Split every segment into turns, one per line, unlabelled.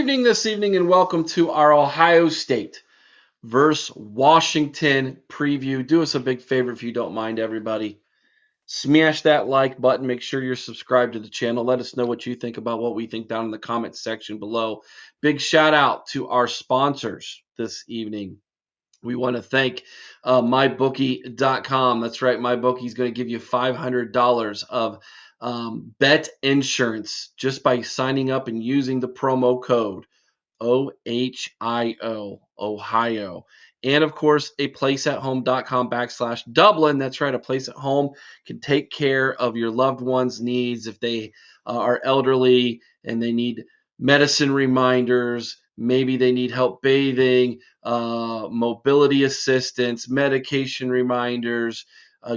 evening and welcome to our Ohio State versus Washington preview. Do us a big favor if you don't mind, everybody. Smash that like button. Make sure you're subscribed to the channel. Let us know what you think about what we think down in the comments section below. Big shout out to our sponsors this evening. We want to thank mybookie.com. That's right. MyBookie is going to give you $500 of bet insurance just by signing up and using the promo code OHIO, Ohio. And of course, a placeathome.com/Dublin. That's right. A place at home can take care of your loved one's needs if they are elderly and they need medicine reminders. Maybe they need help bathing, mobility assistance, medication reminders,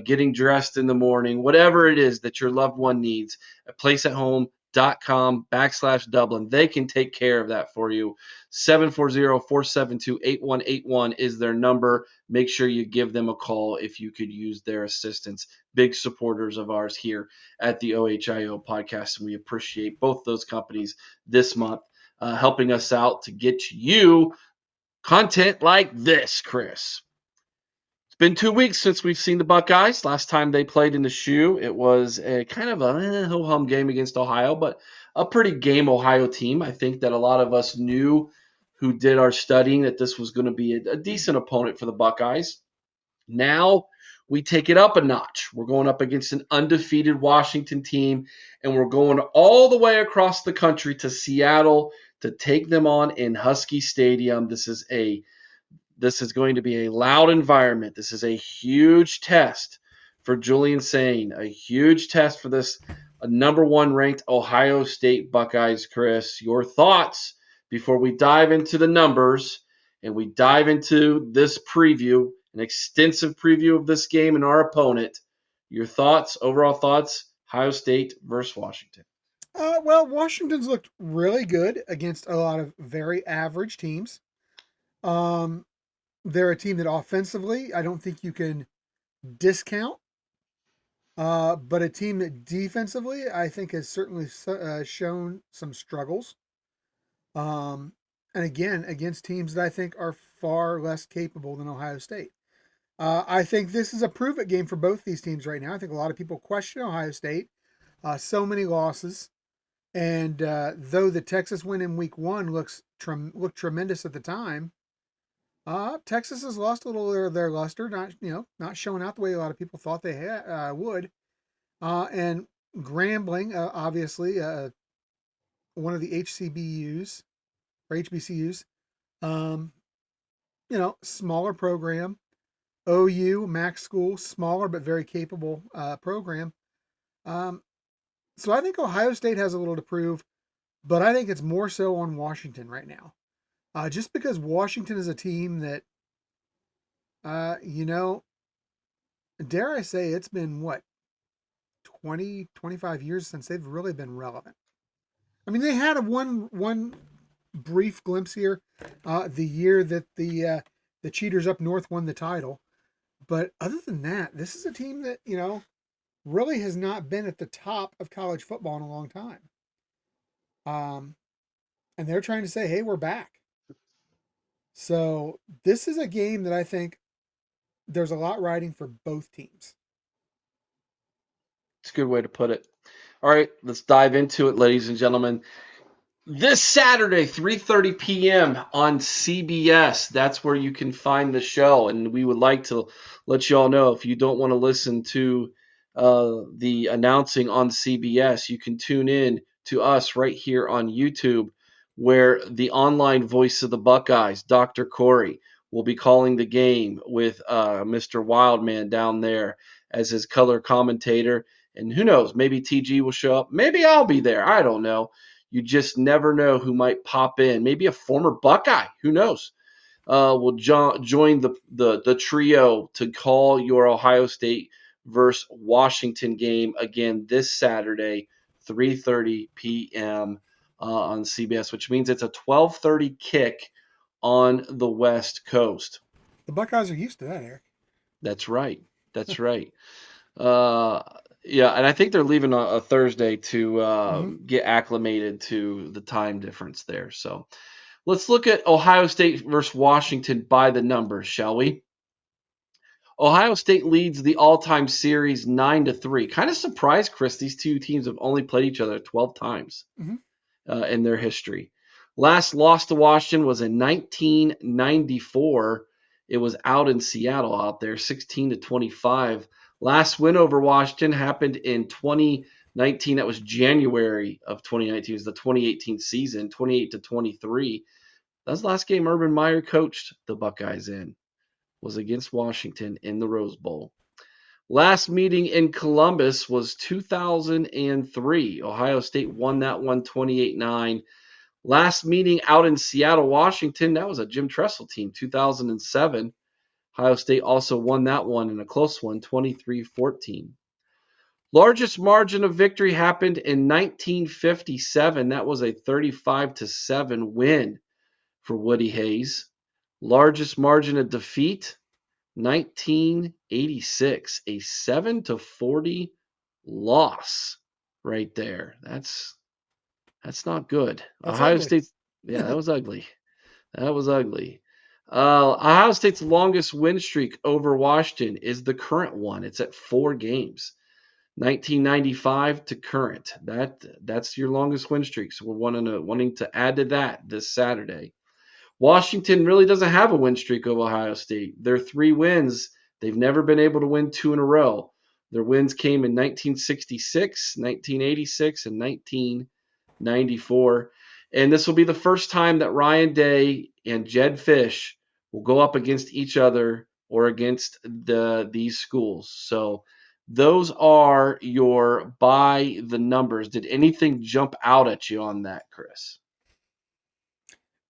getting dressed in the morning, whatever it is that your loved one needs. A place at home.com/Dublin. They can take care of that for you. 740-472-8181 is their number. Make sure you give them a call if you could use their assistance. Big supporters of ours here at the OHIO podcast, and we appreciate both those companies this month helping us out to get you content like this, Chris. It's been 2 weeks since we've seen the Buckeyes. Last time they played in the shoe, it was a kind of a ho-hum game against Ohio, but a pretty game Ohio team. I think that a lot of us knew who did our studying that this was going to be a decent opponent for the Buckeyes. Now we take it up a notch. We're going up against an undefeated Washington team, and we're going all the way across the country to Seattle to take them on in Husky Stadium. This is going to be a loud environment. This is a huge test for Julian Sain, a huge test for this number one ranked Ohio State Buckeyes. Chris, your thoughts before we dive into the numbers and we dive into this preview, an extensive preview of this game and our opponent. Your thoughts, overall thoughts, Ohio State versus Washington.
Well, Washington's looked really good against a lot of very average teams. Um, they're a team that offensively, I don't think you can discount. But a team that defensively, I think has certainly shown some struggles. Um, and again, against teams that I think are far less capable than Ohio State. I think this is a prove-it game for both these teams right now. I think a lot of people question Ohio State. So many losses. And though the Texas win in week one looked tremendous at the time, Texas has lost a little of their luster, not showing out the way a lot of people thought they would. And Grambling, obviously, one of the HCBUs or HBCUs, smaller program. OU, Max School, smaller but very capable program. So I think Ohio State has a little to prove, but I think it's more so on Washington right now. Just because Washington is a team that, dare I say, it's been 20, 25 years since they've really been relevant. I mean, they had one brief glimpse here, the year that the Cheaters up north won the title. But other than that, this is a team that, really has not been at the top of college football in a long time. And they're trying to say, hey, we're back. So this is a game that I think there's a lot riding for both teams.
It's a good way to put it. All right, let's dive into it, ladies and gentlemen. This Saturday, 3:30 p.m. on CBS. That's where you can find the show. And we would like to let you all know, if you don't want to listen to the announcing on CBS, you can tune in to us right here on YouTube, where the online voice of the Buckeyes, Dr. Corey, will be calling the game with Mr. Wildman down there as his color commentator. And who knows, maybe TG will show up. Maybe I'll be there. I don't know. You just never know who might pop in. Maybe a former Buckeye. Who knows? Will join the trio to call your Ohio State versus Washington game again this Saturday, 3:30 p.m. On CBS, which means it's a 12:30 kick on the West Coast.
The Buckeyes are used to that, Eric.
That's right. That's right. Uh, Yeah, and I think they're leaving a Thursday to
Hmm.
get acclimated to the time difference there. So let's look at Ohio State versus Washington by the numbers, shall we? Ohio State leads the all-time series 9-3. Kind of surprised, Chris. These two teams have only played each other 12 times
Hmm.
in their history. Last loss to Washington was in 1994. It was out in Seattle out there, 16-25. Last win over Washington happened in 2019. That was January of 2019. It was the 2018 season, 28-23. That's the last game Urban Meyer coached the Buckeyes in, was against Washington in the Rose Bowl. Last meeting in Columbus was 2003. Ohio State won that one 28-9. Last meeting out in Seattle, Washington, that was a Jim Tressel team, 2007. Ohio State also won that one in a close one, 23-14. Largest margin of victory happened in 1957. That was a 35-7 win for Woody Hayes. Largest margin of defeat, 1986, a 7-40 loss right there. That's not good.
That's
Ohio
ugly.
State's yeah, that was ugly. That was ugly. Ohio State's longest win streak over Washington is the current one. It's at 4 games. 1995 to current. That's your longest win streak. So we're wanting to add to that this Saturday. Washington really doesn't have a win streak of Ohio State. Their 3 wins, they've never been able to win 2 in a row. Their wins came in 1966, 1986, and 1994. And this will be the first time that Ryan Day and Jed Fish will go up against each other or against these schools. So those are your by the numbers. Did anything jump out at you on that, Chris?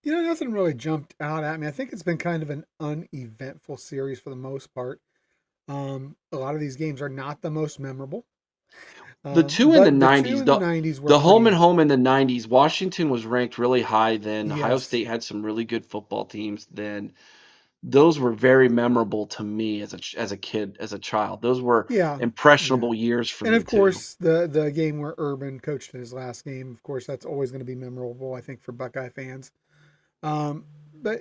Nothing really jumped out at me. I think it's been kind of an uneventful series for the most part. A lot of these games are not the most memorable,
The two in the
but the two
'90s,
in the
the
'90s were
the home and
pretty.
home in the '90s, Washington was ranked really high then. Ohio
Yes,
State had some really good football teams then. Those were very memorable to me as a kid, as a child. Those were
yeah, yeah.
impressionable years for
And
me
of
too.
course, the game where Urban coached in his last game, of course, that's always going to be memorable. I think for Buckeye fans. But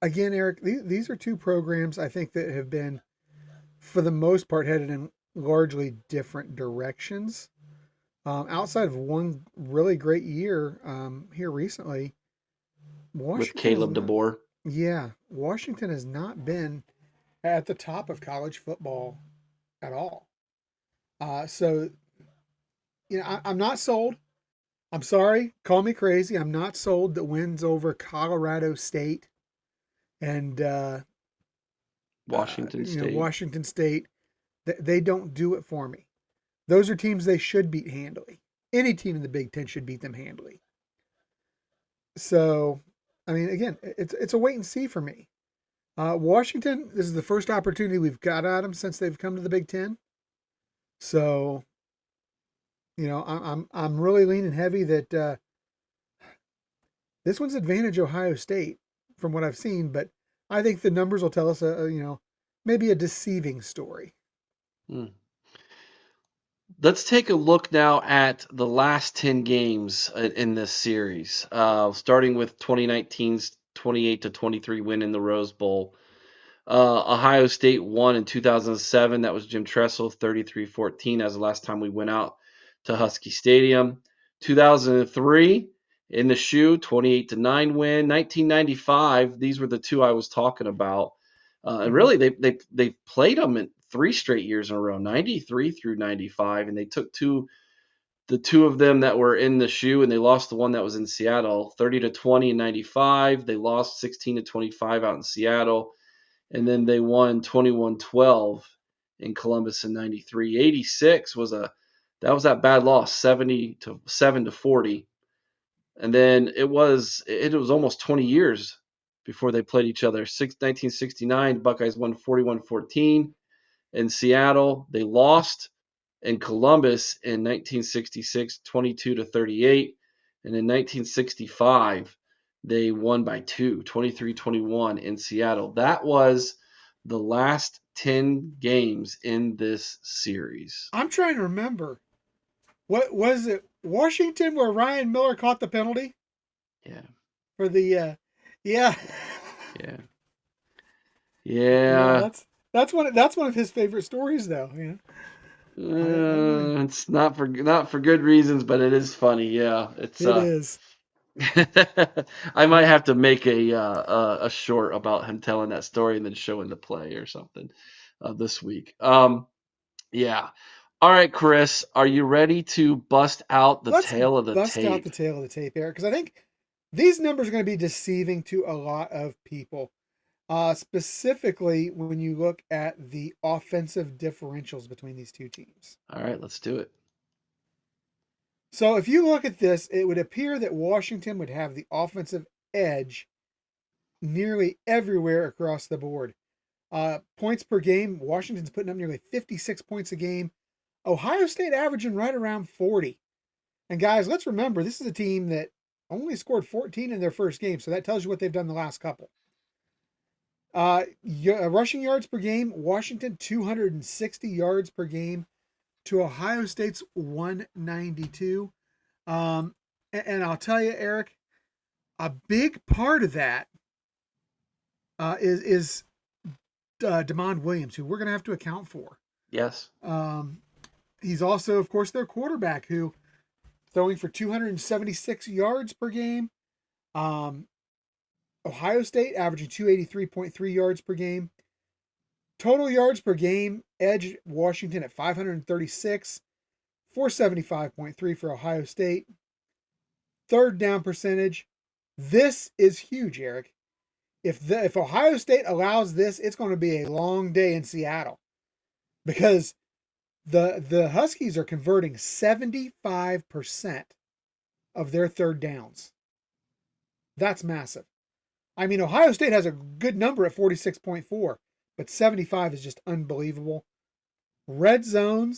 again, Eric, these are two programs I think that have been, for the most part, headed in largely different directions. Outside of one really great year here recently,
With
Washington has
Caleb
not.
DeBoer.
Yeah, Washington has not been at the top of college football at all. So I'm not sold. I'm sorry, call me crazy. I'm not sold that wins over Colorado State and
Washington State.
Washington State. They don't do it for me. Those are teams they should beat handily. Any team in the Big Ten should beat them handily. So, I mean, again, it's a wait and see for me. Washington, this is the first opportunity we've got at them since they've come to the Big Ten. So, I'm really leaning heavy that this one's advantage Ohio State from what I've seen, but I think the numbers will tell us maybe a deceiving story.
Hmm. Let's take a look now at the last 10 games in this series, starting with 2019's 28-23 win in the Rose Bowl. Ohio State won in 2007. That was Jim Tressel, 33-14. That was the last time we went out to Husky Stadium. 2003 in the shoe, 28-9 win. 1995, these were the two I was talking about. And
Mm-hmm.
really, they played them in 3 straight years in a row, 93 through 95, and they took the two of them that were in the shoe and they lost the one that was in Seattle, 30-20 in 95. They lost 16-25 out in Seattle, and then they won 21-12 in Columbus in 93. 86 was that bad loss, 70-7-40. And then it was almost 20 years before they played each other. 1969, Buckeyes won 41-14 in Seattle. They lost in Columbus in 1966, 22-38. And in 1965, they won by 23-21 in Seattle. That was the last 10 games in this series.
I'm trying to remember. What was it? Washington where Ryan Miller caught the penalty
Yeah.
for the yeah.
Yeah.
Yeah,
Yeah.
that's one of his favorite stories though, yeah. I agree.
It's not for good reasons, but it is funny. Yeah. It's
It is.
I might
It's
have to make a short about him telling that story and then showing the play or something this week. Yeah. All right, Chris, are you ready to bust out the
Let's
tail of the
bust out
tape?
the tail of the tape, Eric, because I think these numbers are going to be deceiving to a lot of people. Specifically when you look at the offensive differentials between these two teams.
All right, let's do it.
So if you look at this, it would appear that Washington would have the offensive edge nearly everywhere across the board. Points per game, Washington's putting up nearly 56 points a game. Ohio State averaging right around 40. And guys, let's remember, this is a team that only scored 14 in their first game, so that tells you what they've done the last couple. Rushing yards per game, Washington 260 yards per game to Ohio State's 192. And I'll tell you, Eric, a big part of that is Damon Williams, who we're going to have to account for.
Yes.
He's also, of course, their quarterback, who throwing for 276 yards per game. Ohio State averaging 283.3 yards per game. Total yards per game, edge Washington at 536, 475.3 for Ohio State. Third down percentage. This is huge, Eric. If Ohio State allows this, it's going to be a long day in Seattle because the Huskies are converting 75% of their third downs. That's massive. I mean, Ohio State has a good number at 46.4, but 75 is just unbelievable. Red zone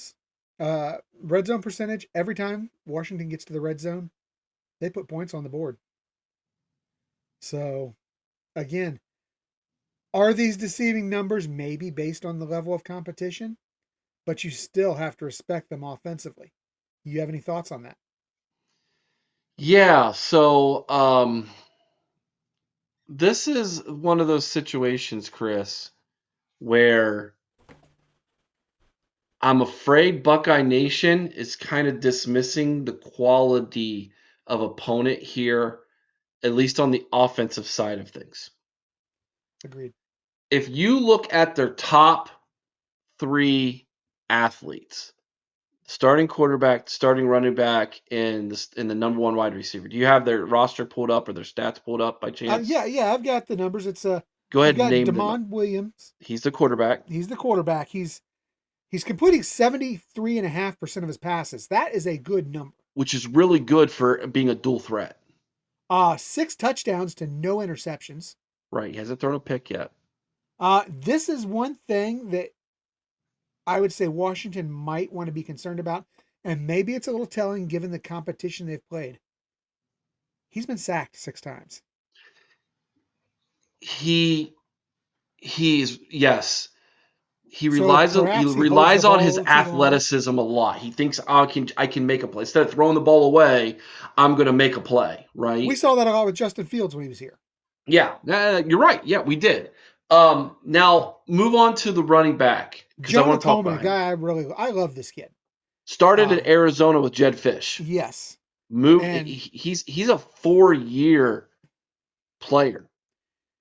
percentage, every time Washington gets to the red zone, they put points on the board. So, again, are these deceiving numbers? Maybe based on the level of competition, but you still have to respect them offensively. You have any thoughts on that?
Yeah, so this is one of those situations, Chris, where I'm afraid Buckeye Nation is kind of dismissing the quality of opponent here, at least on the offensive side of things.
Agreed.
If you look at their top 3 athletes, starting quarterback, starting running back, and the number 1 wide receiver, do you have their roster pulled up or their stats pulled up by chance?
Yeah, I've got the numbers. It's
Go
you've
ahead and
got
name them.
Damon Williams.
He's the quarterback,
He's the quarterback. He's completing 73.5% of his passes. That is a good number.
which is really good for being a dual threat.
6 touchdowns to no interceptions.
Right, he hasn't thrown a pick yet.
This is one thing that I would say Washington might want to be concerned about, and maybe it's a little telling given the competition they've played. He's been sacked 6 times.
He's yes. He
So
relies he
perhaps he holds the
relies on
ball a
his
little too long.
athleticism a lot. He thinks, oh, I can make a play. Instead of throwing the ball away, I'm going to make a play,
We
right?
saw that a lot with Justin Fields when he was here.
Yeah, you're right. Yeah, we did. Now move on to the running back because I
Jonah
want to talk
Coleman, a
about him.
guy I love this kid.
Started in Arizona with Jed Fish.
Yes.
Moved.
And
He's a 4-year player.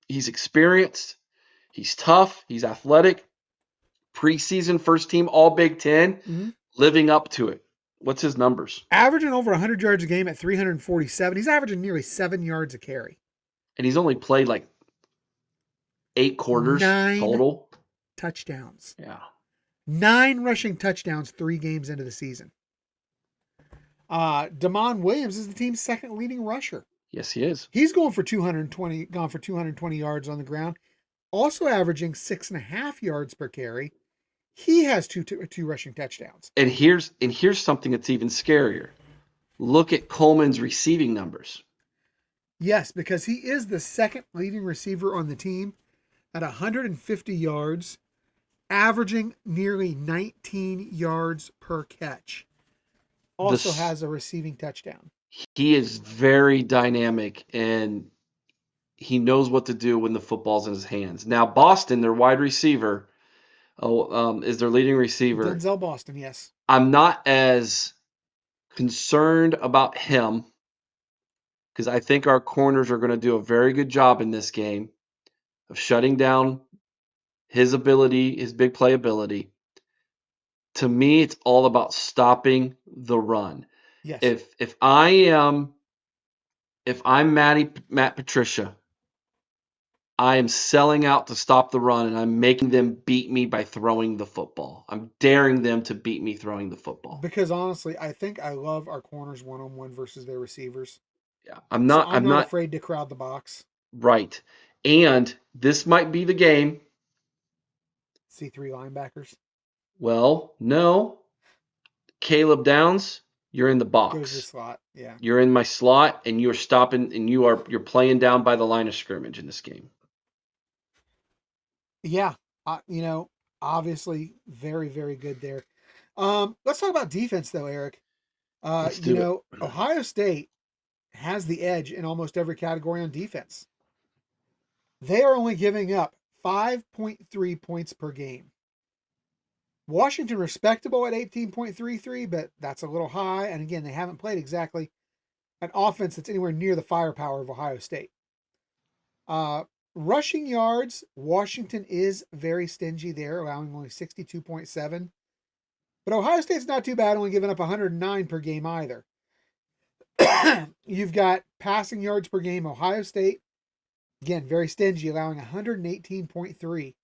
He's experienced. He's tough. He's athletic. Preseason first team All Big Ten, living up to it. What's his numbers?
averaging over 100 yards a game at 347. He's averaging nearly 7 yards a carry.
And he's only played like 8 quarters
9
total.
touchdowns.
Yeah.
9 rushing touchdowns 3 games into the season. Damon Williams is the team's second leading rusher.
Yes, he is.
He's gone for 220 yards on the ground, also averaging 6.5 yards per carry. He has two rushing touchdowns.
And here's something that's even scarier. Look at Coleman's receiving numbers.
Yes, because he is the second leading receiver on the team at 150 yards, averaging nearly 19 yards per catch. Also
This
has a receiving touchdown.
He is very dynamic and he knows what to do when the football's in his hands. Now Boston, their wide receiver, is their leading receiver.
Denzel Boston, yes.
I'm not as concerned about him because I think our corners are going to do a very good job in this game of shutting down his ability, his big play ability. To me, it's all about stopping the run.
Yes.
If I'm Matt Patricia, I am selling out to stop the run and I'm making them beat me by throwing the football. I'm daring them to beat me throwing the football.
Because honestly, I think I love our corners one on one versus their receivers.
Yeah. I'm
So
not
I'm
I'm
not
not
afraid to crowd the box.
right. And this might be the game.
See three linebackers.
Well, no. Caleb Downs, you're in the
Goes to the
box.
slot. Yeah.
You're in my slot and you're stopping and you're playing down by the line of scrimmage in this game.
Yeah. Obviously very, very good there. Let's talk about defense though, Eric.
Let's do it.
Ohio State has the edge in almost every category on defense. They are only giving up 5.3 points per game. Washington respectable at 18.33, but that's a little high. And again, they haven't played exactly an offense that's anywhere near the firepower of Ohio State. Rushing yards, Washington is very stingy there, allowing only 62.7. But Ohio State's not too bad, only giving up 109 per game either. You've got passing yards per game. Ohio State, again, very stingy, allowing 118.3.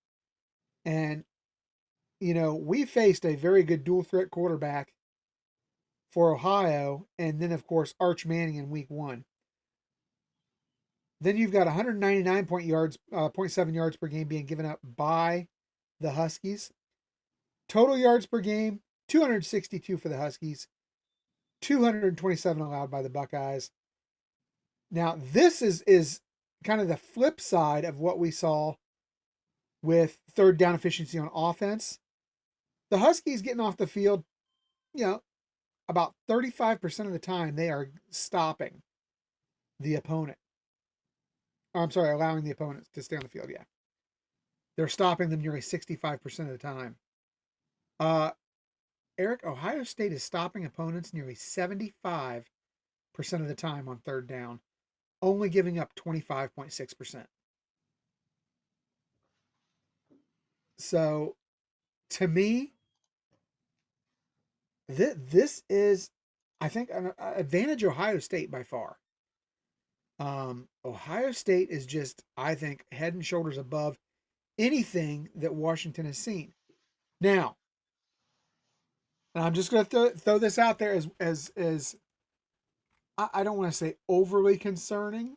And, we faced a very good dual threat quarterback for Ohio, and then, of course, Arch Manning in week one. Then you've got 199 .7 yards per game being given up by the Huskies. Total yards per game, 262 for the Huskies, 227 allowed by the Buckeyes. Now, this is kind of the flip side of what we saw with third down efficiency on offense. The Huskies getting off the field, about 35% of the time they are stopping the opponent. I'm sorry, allowing the opponents to stay on the field. Yeah. They're stopping them nearly 65% of the time. Eric, Ohio State is stopping opponents nearly 75% of the time on third down, only giving up 25.6%. So, to me, this is, I think, an advantage Ohio State by far. Ohio State is just, I think, head and shoulders above anything that Washington has seen. Now, and I'm just going to throw this out there as I don't want to say overly concerning,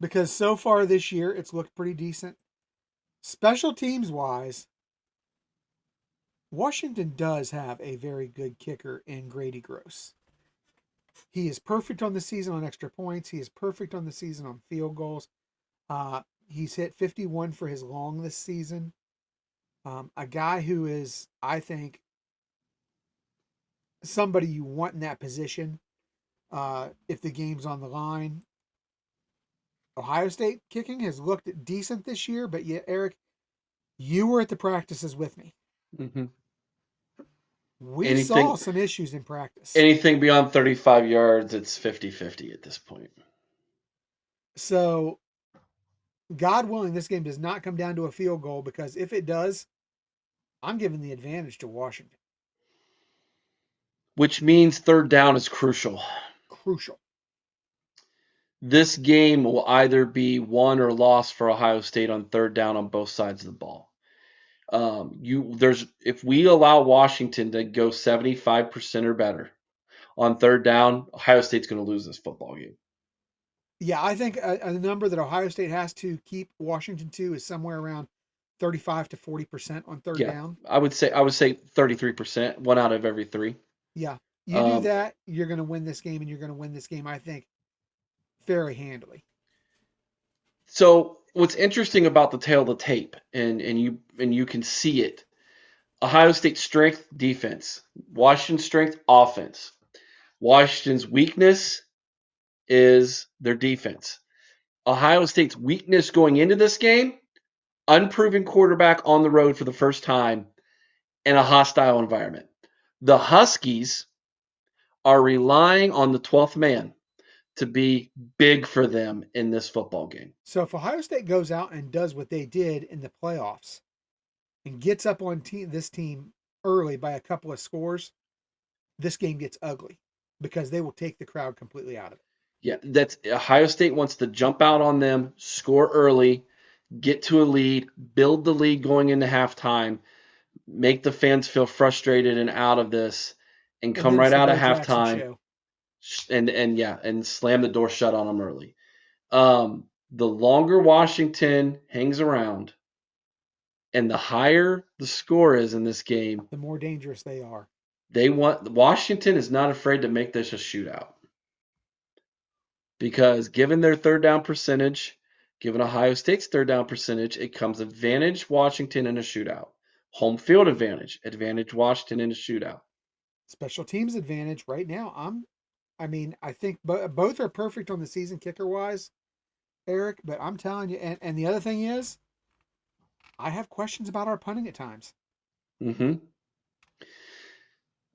because so far this year it's looked pretty decent. Special teams wise, Washington does have a very good kicker in Grady Gross. He is perfect on the season on extra points. He is perfect on the season on field goals. He's hit 51 for his long this season. A guy who is, I think, somebody you want in that position if the game's on the line. Ohio State kicking has looked decent this year, but yet, Eric, you were at the practices with me.
Mm-hmm.
We saw
Anything
some issues in practice.
anything beyond 35 yards, it's 50-50 at this point.
So, God willing, this game does not come down to a field goal, because if it does, I'm giving the advantage to Washington.
Which means third down is crucial.
Crucial.
This game will either be won or lost for Ohio State on third down on both sides of the ball. If we allow Washington to go 75% or better on third down, Ohio State's going to lose this football game.
Yeah, I think a number that Ohio State has to keep Washington to is somewhere around 35 to 40% on third
Yeah,
down.
I would say 33%, one out of every three.
Yeah, you do
Um,
that, you're going to win this game, and you're going to win this game, I think, fairly handily.
so what's interesting about the tail of the tape, and you can see it. Ohio State's strength, defense. Washington's strength, offense. Washington's weakness is their defense. Ohio State's weakness going into this game, unproven quarterback on the road for the first time in a hostile environment. The Huskies are relying on the 12th man to be big for them in this football game.
So if Ohio State goes out and does what they did in the playoffs and gets up on this team early by a couple of scores, this game gets ugly because they will take the crowd completely out of it.
Yeah, that's Ohio State wants to jump out on them, score early, get to a lead, build the lead going into halftime, make the fans feel frustrated and out of this, and
And
come
then it's
right
the
out of
Bo Jackson
halftime
show.
and slam the door shut on them early. The longer Washington hangs around and the higher the score is in this game,
The more dangerous they are.
Washington is not afraid to make this a shootout. Because given their third down percentage, given Ohio State's third down percentage, it comes advantage Washington in a shootout. Home field advantage Washington in a shootout.
Special teams advantage right now. I think both are perfect on the season kicker wise, Eric. But I'm telling you, and the other thing is, I have questions about our punting at times.
Mm-hmm.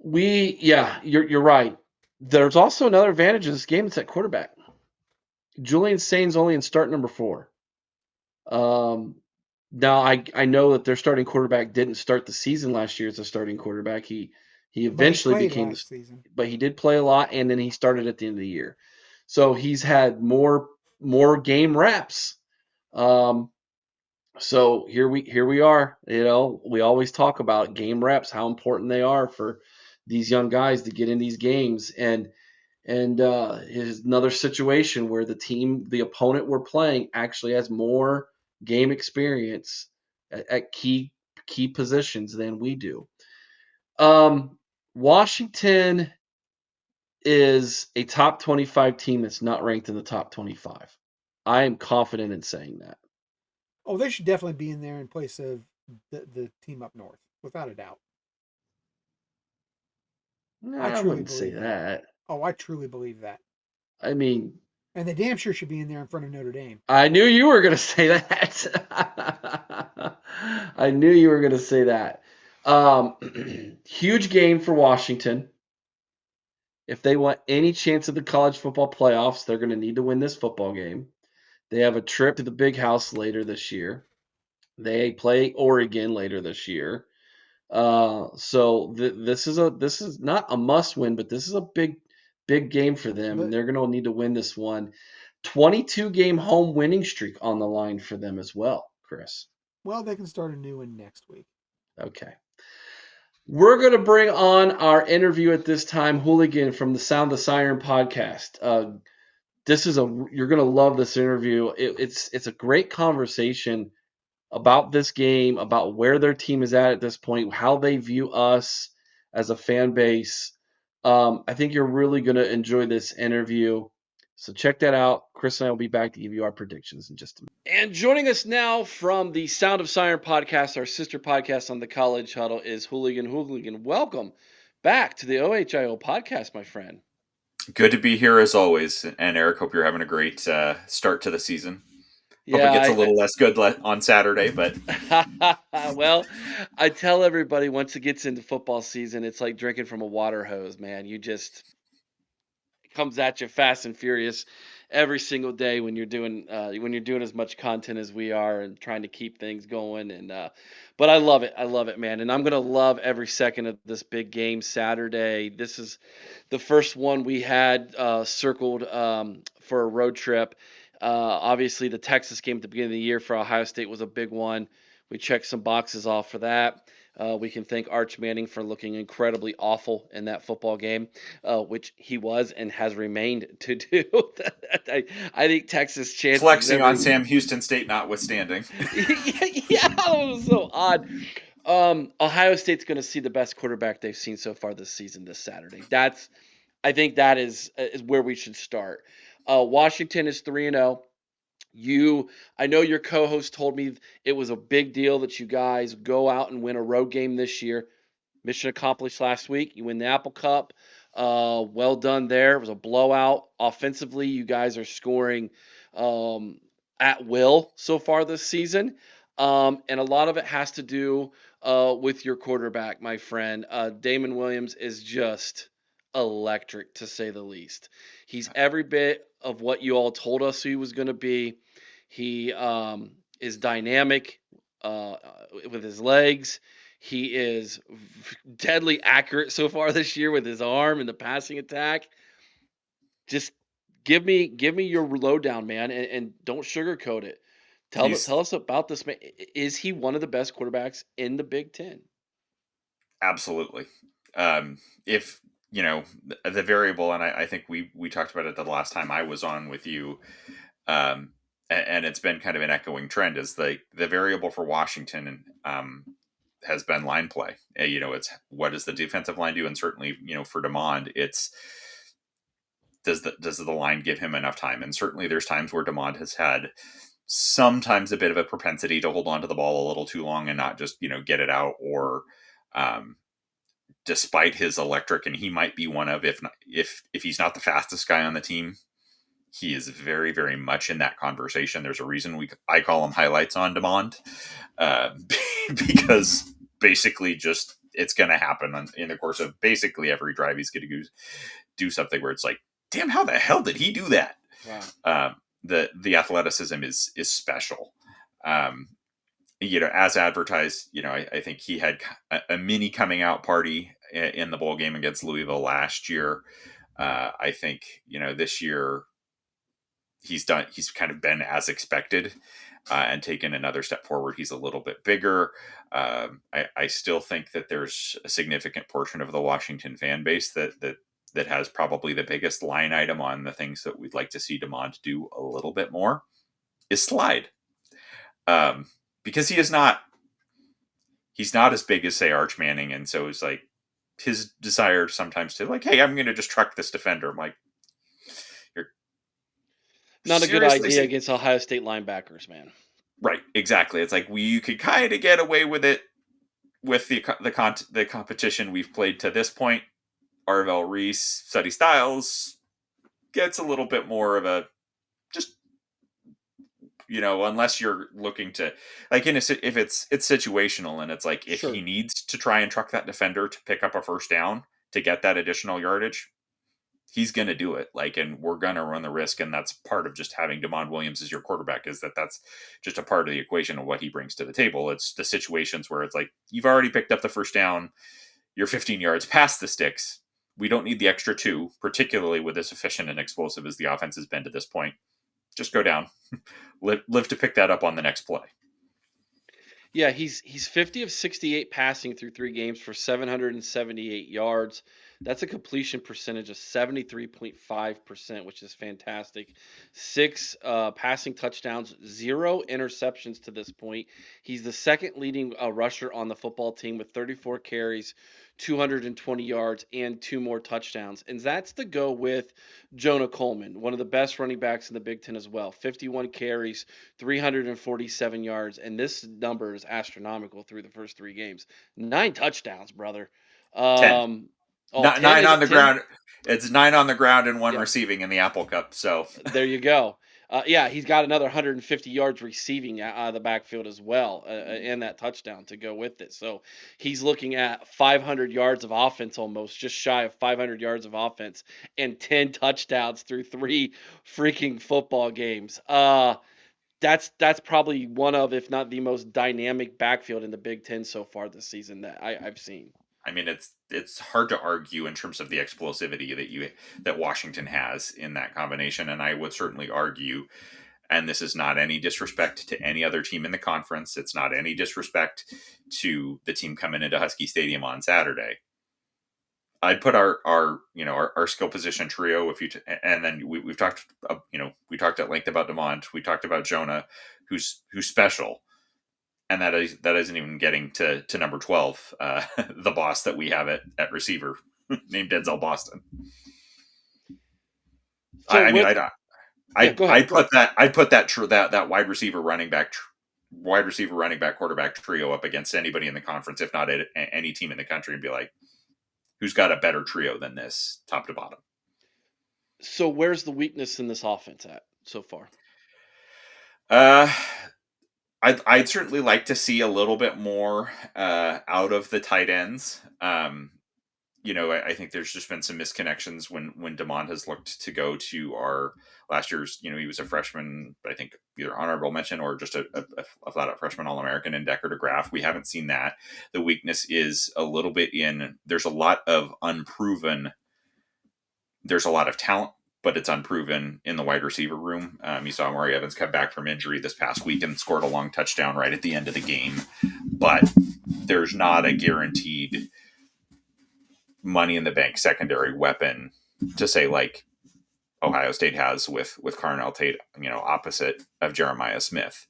You're right. There's also another advantage in this game. It's at quarterback. Julian Sain's only in start number 4. Um, Now I know that their starting quarterback didn't start the season last year as a starting quarterback. He
But he
eventually
played
became
last season.
but he did play a lot, and then he started at the end of the year. So he's had more game reps. Um, so here we are. We always talk about game reps, how important they are for these young guys to get in these games, and is another situation where the opponent we're playing actually has more game experience at key positions than we do. Um, Washington is a top 25 team that's not ranked in the top 25. I am confident in saying that.
Oh, they should definitely be in there in place of the team up north, without a doubt.
No,
I
I
truly
wouldn't say
believe that.
that.
Oh, I truly believe that.
I mean,
And they damn sure should be in there in front of Notre Dame.
I knew you were going to say that. I knew you were going to say that. Huge game for Washington. If they want any chance of the college football playoffs, they're going to need to win this football game. They have a trip to the big house later this year. They play Oregon later this year. So this is not a must win, but this is a big game for them, and
But
they're going to need to win this one. 22 game home winning streak on the line for them as well, Chris.
well, they can start a new one next week.
Okay. We're going to bring on our interview at this time, Hooligan from the Sound the Siren Podcast. You're going to love this interview. It's a great conversation about this game, about where their team is at this point, how they view us as a fan base. I think you're really going to enjoy this interview. So check that out. Chris and I will be back to give you our predictions in just a minute. And joining us now from the Sound of Siren podcast, our sister podcast on the College Huddle, is Hooligan. Hooligan, welcome back to the OHIO podcast, my friend.
Good to be here as always. And Eric, hope you're having a great start to the season. Hope it
Yeah,
gets a little less good on Saturday, but
well, I tell everybody once it gets into football season, it's like drinking from a water hose, man. It comes at you fast and furious every single day when you're doing as much content as we are and trying to keep things going. But I love it, man. And I'm gonna love every second of this big game Saturday. This is the first one we had circled for a road trip. Obviously, the Texas game at the beginning of the year for Ohio State was a big one. We checked some boxes off for that. We can thank Arch Manning for looking incredibly awful in that football game, which he was and has remained to do. I think Texas chances
flexing on Sam Houston State notwithstanding.
yeah, that was so odd. Ohio State's going to see the best quarterback they've seen so far this season this Saturday. I think that is where we should start. Washington is 3-0. I know your co-host told me it was a big deal that you guys go out and win a road game this year. Mission accomplished last week. You win the Apple Cup. Well done there. It was a blowout. Offensively, you guys are scoring um, at will so far this season. And a lot of it has to do with your quarterback, my friend. Damon Williams is just electric, to say the least. He's every bit of what you all told us he was going to be. He is dynamic with his legs. He is deadly accurate so far this year with his arm and the passing attack. Just give me your lowdown, man, and don't sugarcoat it.
He's
Tell us about this man. Is he one of the best quarterbacks in the Big Ten?
absolutely. If the variable, and I think we talked about it the last time I was on with you, and it's been kind of an echoing trend, is the variable for Washington has been line play. It's what does the defensive line do, and certainly for Demond, it's does the line give him enough time? And certainly there's times where Demond has had sometimes a bit of a propensity to hold on to the ball a little too long and not just get it out, or um, despite his electric, and he might be one of, if he's not the fastest guy on the team, he is very, very much in that conversation. There's a reason I call him highlights on demand, uh, because basically just it's going to happen in the course of basically every drive. He's going to do something where it's like, damn, how the hell did he do that?
Wow.
The athleticism is special. Um, as advertised, I think he had a mini coming out party in the bowl game against Louisville last year. I think, this year he's kind of been as expected, and taken another step forward. He's a little bit bigger. I still think that there's a significant portion of the Washington fan base that has probably the biggest line item on the things that we'd like to see Demond do a little bit more is slide. Because he's not as big as, say, Arch Manning, and so it's like his desire sometimes to, like, hey, I'm going to just truck this defender. I'm like, you're
Not a good
seriously
idea against Ohio State linebackers, man.
right? Exactly. It's like you could kind of get away with it with the competition we've played to this point. Arvell Reese, Suddy Styles gets a little bit more of a just unless you're looking to, like, if it's situational, and it's like if
Sure.
he needs to try and truck that defender to pick up a first down to get that additional yardage, he's going to do it. Like, and we're going to run the risk, and that's part of just having Demond Williams as your quarterback, is that's just a part of the equation of what he brings to the table. It's the situations where it's like, you've already picked up the first down, you're 15 yards past the sticks. We don't need the extra 2, particularly with as efficient and explosive as the offense has been to this point. Just go down, live to pick that up on the next play.
Yeah, he's 50 of 68 passing through 3 games for 778 yards. That's a completion percentage of 73.5%, which is fantastic. 6 passing touchdowns, 0 interceptions to this point. He's the second leading rusher on the football team with 34 carries, 220 yards, and 2 more touchdowns. And that's to go with Jonah Coleman, one of the best running backs in the Big Ten as well. 51 carries, 347 yards, and this number is astronomical through the first 3 games. 9 touchdowns, brother.
10.
Oh,
Not
10,
9
is
on
it
the
10?
ground. It's 9 on the ground and 1
Yeah,
receiving in the Apple Cup. So
there you go. Yeah, he's got another 150 yards receiving out of the backfield as well, and that touchdown to go with it. So he's looking at 500 yards of offense, almost just shy of 500 yards of offense, and 10 touchdowns through 3 freaking football games. That's probably one of, if not the most dynamic backfield in the Big Ten so far this season that I've seen.
I mean, it's hard to argue in terms of the explosivity that Washington has in that combination, and I would certainly argue, and this is not any disrespect to any other team in the conference, it's not any disrespect to the team coming into Husky Stadium on Saturday. I'd put our skill position trio, and then we've talked, we talked at length about Demont, we talked about Jonah, who's special. And that isn't even getting to number 12, the boss that we have at receiver, named Denzel Boston.
So
I mean,
with
I don't.
Yeah, go
I'd
ahead.
put that wide receiver running back quarterback trio up against anybody in the conference, if not any team in the country, and be like, who's got a better trio than this, top to bottom?
So where's the weakness in this offense at so far?
Uh, I'd certainly like to see a little bit more out of the tight ends. I think there's just been some misconnections when Demond has looked to go to our last year's. He was a freshman, I think either honorable mention or just a flat out freshman All American in Decker to Graf. We haven't seen that. The weakness is a little bit in there's a lot of unproven. There's a lot of talent, but it's unproven in the wide receiver room. You saw Maury Evans come back from injury this past week and scored a long touchdown right at the end of the game, but there's not a guaranteed money in the bank secondary weapon to say like Ohio State has with Carnell Tate, opposite of Jeremiah Smith.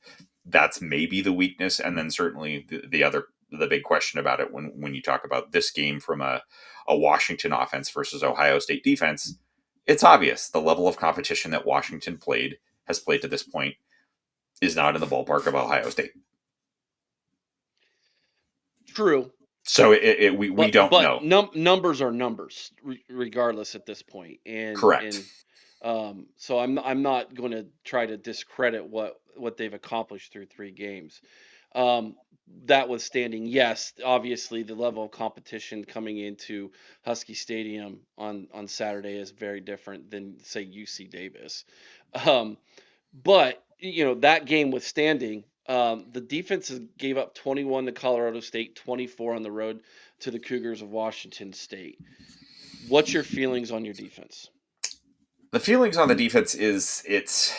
That's maybe the weakness, and then certainly the big question about it when you talk about this game from a Washington offense versus Ohio State defense, it's obvious the level of competition that Washington has played to this point is not in the ballpark of Ohio State.
True.
So we don't know.
Numbers are numbers, regardless at this point,
Correct.
so I'm not going to try to discredit what they've accomplished through 3 games. Um, that withstanding, yes, obviously the level of competition coming into Husky Stadium on Saturday is very different than say UC Davis. Um, but that game withstanding, the defenses gave up 21 to Colorado State, 24 on the road to the Cougars of Washington State. What's your feelings on your defense?
The feelings on the defense is it's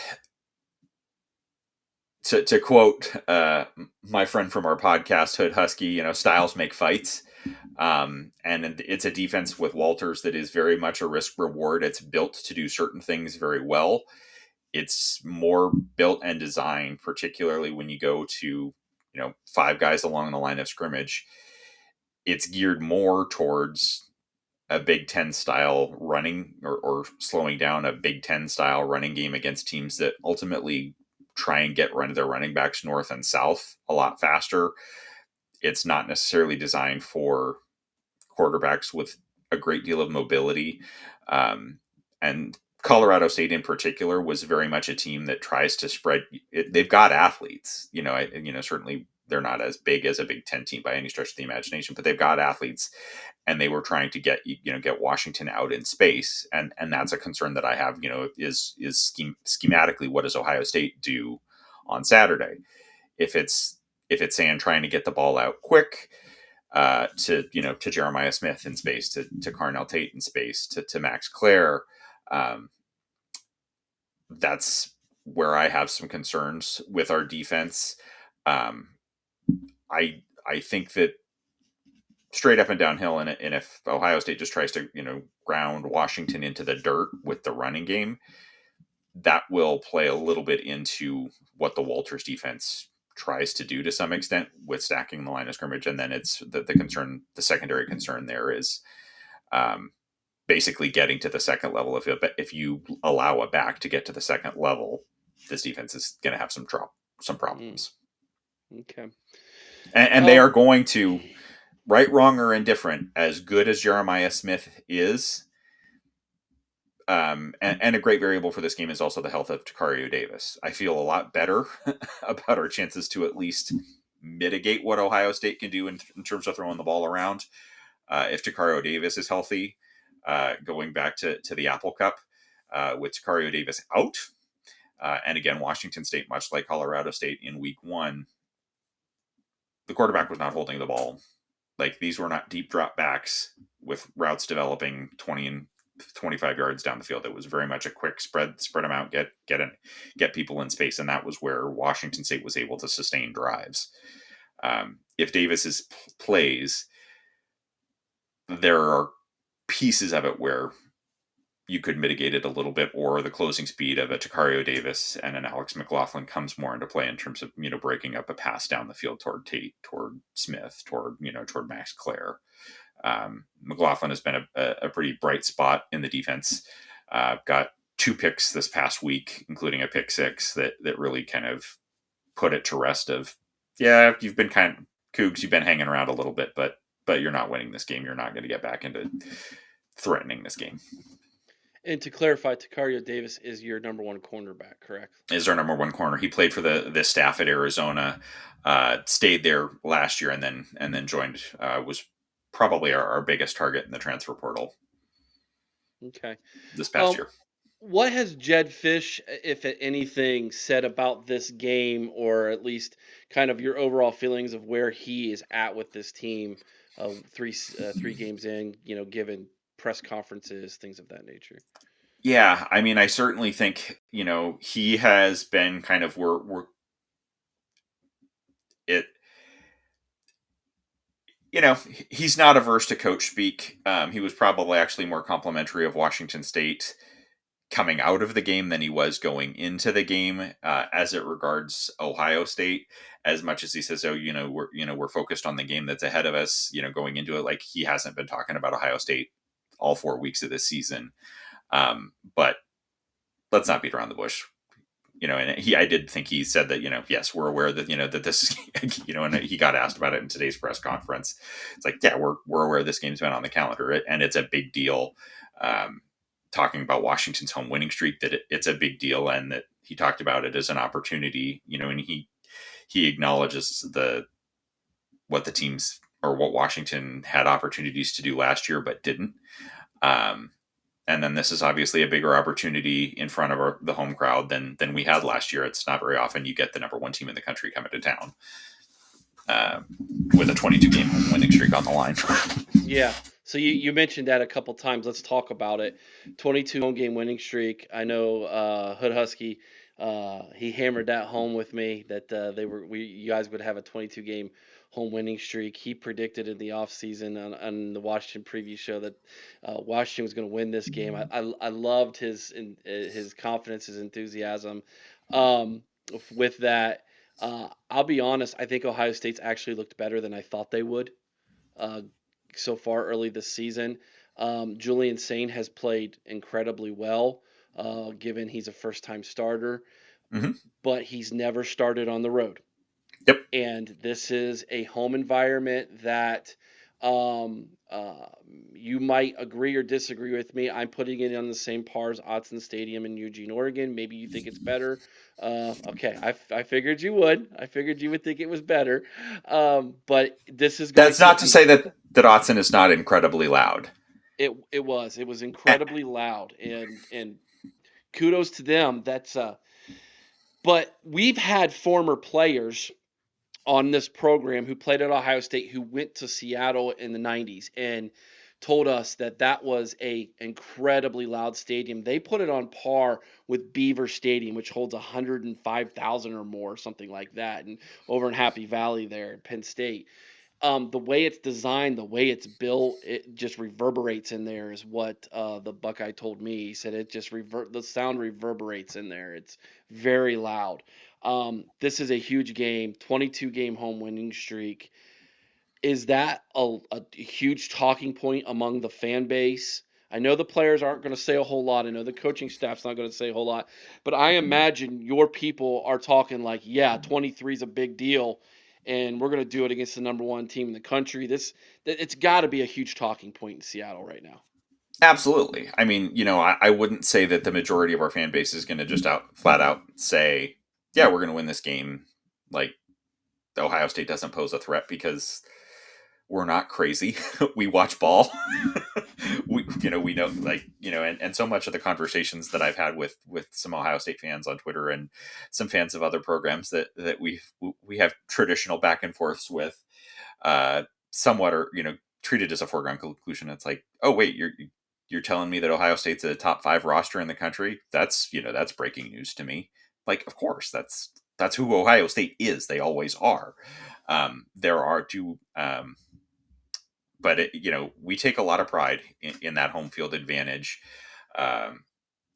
to quote my friend from our podcast, Hood Husky, styles make fights. And it's a defense with Walters that is very much a risk reward. It's built to do certain things very well. It's more built and designed, particularly when you go to, 5 guys along the line of scrimmage. It's geared more towards a Big Ten style running or slowing down a Big Ten style running game against teams that ultimately try and get their running backs north and south a lot faster. It's not necessarily designed for quarterbacks with a great deal of mobility. And Colorado State in particular was very much a team that tries to spread. They've got athletes, certainly they're not as big as a Big Ten team by any stretch of the imagination, but they've got athletes, and they were trying to get Washington out in space, and that's a concern that I have. Is schematically, what does Ohio State do on Saturday? If it's saying trying to get the ball out quick, to Jeremiah Smith in space, to Carnell Tate in space, to Max Clare, that's where I have some concerns with our defense. I think that straight up and downhill, and if Ohio State just tries to ground Washington into the dirt with the running game, that will play a little bit into what the Walters defense tries to do to some extent with stacking the line of scrimmage. And then it's the concern, the secondary concern there is basically getting to the second level. If you allow a back to get to the second level, this defense is going to have some problems.
Okay.
And they are going to, right, wrong, or indifferent, as good as Jeremiah Smith is, and a great variable for this game is also the health of Tacario Davis. I feel a lot better about our chances to at least mitigate what Ohio State can do in terms of throwing the ball around if Tacario Davis is healthy, going back to the Apple Cup with Tacario Davis out. And again, Washington State, much like Colorado State in week 1, the quarterback was not holding the ball. Like, these were not deep drop backs with routes developing 20 and 25 yards down the field. It was very much a quick spread them out, get people in space, and that was where Washington State was able to sustain drives. If Davis plays, there are pieces of it where you could mitigate it a little bit, or the closing speed of a Tacario Davis and an Alex McLaughlin comes more into play in terms of breaking up a pass down the field toward Tate, toward Smith, toward Max Clare. McLaughlin has been a pretty bright spot in the defense. Got 2 picks this past week, including a pick 6 that really kind of put it to rest of, yeah, you've been Cougs, you've been hanging around a little bit, but you're not winning this game. You're not going to get back into threatening this game.
And to clarify, Takario Davis is your number one cornerback, correct?
Is our number one corner. He played for the staff at Arizona, stayed there last year, and then joined. Was probably our biggest target in the transfer portal.
Okay.
This past year.
What has Jed Fish, if anything, said about this game, or at least kind of your overall feelings of where he is at with this team, three games in, given press conferences, things of that nature?
Yeah, I mean, I certainly think he has been kind of we're it. He's not averse to coach speak. He was probably actually more complimentary of Washington State coming out of the game than he was going into the game, as it regards Ohio State. As much as he says, "Oh, we're focused on the game that's ahead of us," going into it, like he hasn't been talking about Ohio State all 4 weeks of this season. But let's not beat around the bush. And I did think he said that, yes, we're aware that, that this is, and he got asked about it in today's press conference. It's like, yeah, we're aware this game's been on the calendar, and it's a big deal. Talking about Washington's home winning streak, that it's a big deal, and that he talked about it as an opportunity, and he acknowledges what the teams or what Washington had opportunities to do last year, but didn't. And then this is obviously a bigger opportunity in front of the home crowd than we had last year. It's not very often you get the number one team in the country coming to town with a 22-game home winning streak on the line.
Yeah. So you mentioned that a couple times. Let's talk about it. 22 home game winning streak. I know Hood Husky. He hammered that home with me that you guys would have a 22 game home winning streak. He predicted in the offseason on the Washington preview show that Washington was going to win this game. I loved his confidence, his enthusiasm. With that, I'll be honest. I think Ohio State's actually looked better than I thought they would. So far early this season. Julian Sain has played incredibly well, given he's a first-time starter, but he's never started on the road.
Yep.
And this is a home environment that you might agree or disagree with me. I'm putting it on the same par as Autzen Stadium in Eugene, Oregon. Maybe you think it's better. Okay, I figured you would. I figured you would think it was better. But this is going
That's not to say that Autzen is not incredibly loud.
It was incredibly loud, and kudos to them. But we've had former players on this program who played at Ohio State who went to Seattle in the 90s and told us that was a incredibly loud stadium. They put it on par with Beaver Stadium, which holds 105,000 or more, something like that, and over in Happy Valley there at Penn State. The way it's designed, the way it's built, it just reverberates in there is what the Buckeye told me. He said it just the sound reverberates in there. It's very loud. This is a huge game, 22-game home winning streak. Is that a huge talking point among the fan base? I know the players aren't going to say a whole lot. I know the coaching staff's not going to say a whole lot. But I imagine your people are talking like, yeah, 23 is a big deal, and we're going to do it against the number one team in the country. It's got to be a huge talking point in Seattle right now.
Absolutely. I mean, I wouldn't say that the majority of our fan base is going to just flat out say, yeah, we're going to win this game. Like, Ohio State doesn't pose a threat, because we're not crazy. We watch ball. we know, and so much of the conversations that I've had with some Ohio State fans on Twitter and some fans of other programs that we have traditional back and forths with, somewhat are, treated as a foregone conclusion. It's like, oh wait, you're telling me that Ohio State's a top 5 roster in the country? That's breaking news to me. Like, of course, that's who Ohio State is. They always are. There are two, but we take a lot of pride in that home field advantage. And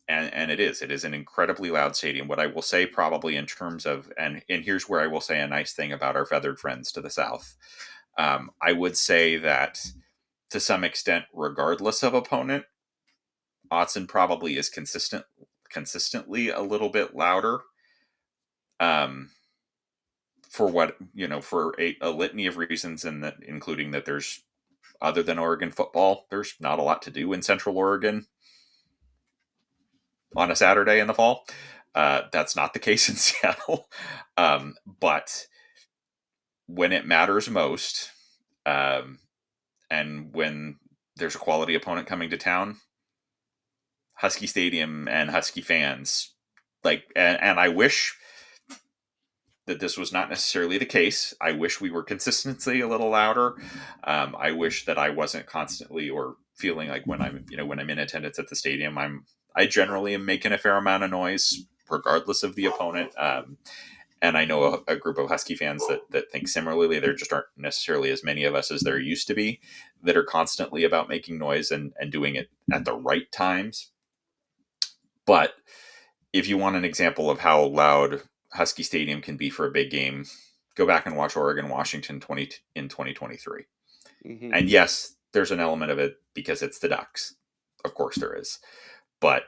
it is an incredibly loud stadium. What I will say, probably in terms of, and here's where I will say a nice thing about our feathered friends to the south. I would say that to some extent, regardless of opponent, Autzen probably is consistent consistently a little bit louder. For what, for a litany of reasons, and that including that there's, other than Oregon football, there's not a lot to do in Central Oregon on a Saturday in the fall. That's not the case in Seattle. But when it matters most, and when there's a quality opponent coming to town, Husky Stadium and Husky fans, and I wish that this was not necessarily the case. I wish we were consistently a little louder. I wish that I wasn't constantly or feeling like when I'm in attendance at the stadium, I generally am making a fair amount of noise regardless of the opponent. And I know a group of Husky fans that think similarly. There just aren't necessarily as many of us as there used to be that are constantly about making noise and doing it at the right times. But if you want an example of how loud Husky Stadium can be for a big game, go back and watch Oregon Washington in 2023.
Mm-hmm.
And yes, there's an element of it because it's the Ducks. Of course there is. But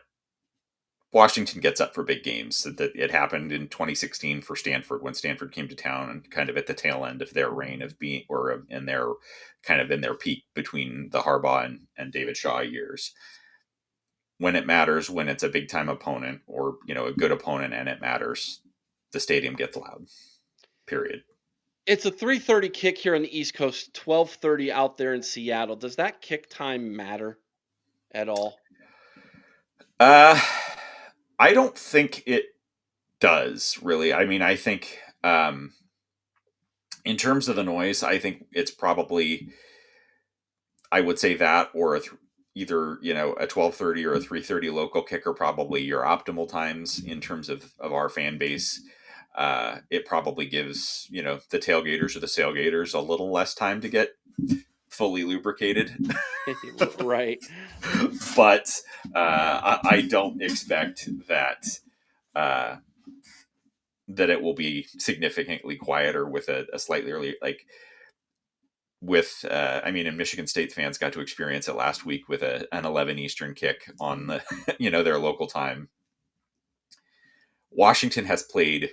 Washington gets up for big games. It happened in 2016 for Stanford when Stanford came to town and kind of at the tail end of their reign of being, or in their peak between the Harbaugh and David Shaw years. When it matters, when it's a big time opponent or, a good opponent and it matters, the stadium gets loud, period.
It's a 3:30 kick here on the East Coast, 12:30 out there in Seattle. Does that kick time matter at all?
I don't think it does, really. I mean, I think in terms of the noise, I think it's probably, I would say that or either a 12:30 or a 3:30 local kicker, probably your optimal times in terms of our fan base. It probably gives the tailgaters or the sailgaters a little less time to get fully lubricated.
Right.
But I don't expect that that it will be significantly quieter with a slightly early, with and Michigan State fans got to experience it last week with an 11 Eastern kick on the their local time. Washington has played,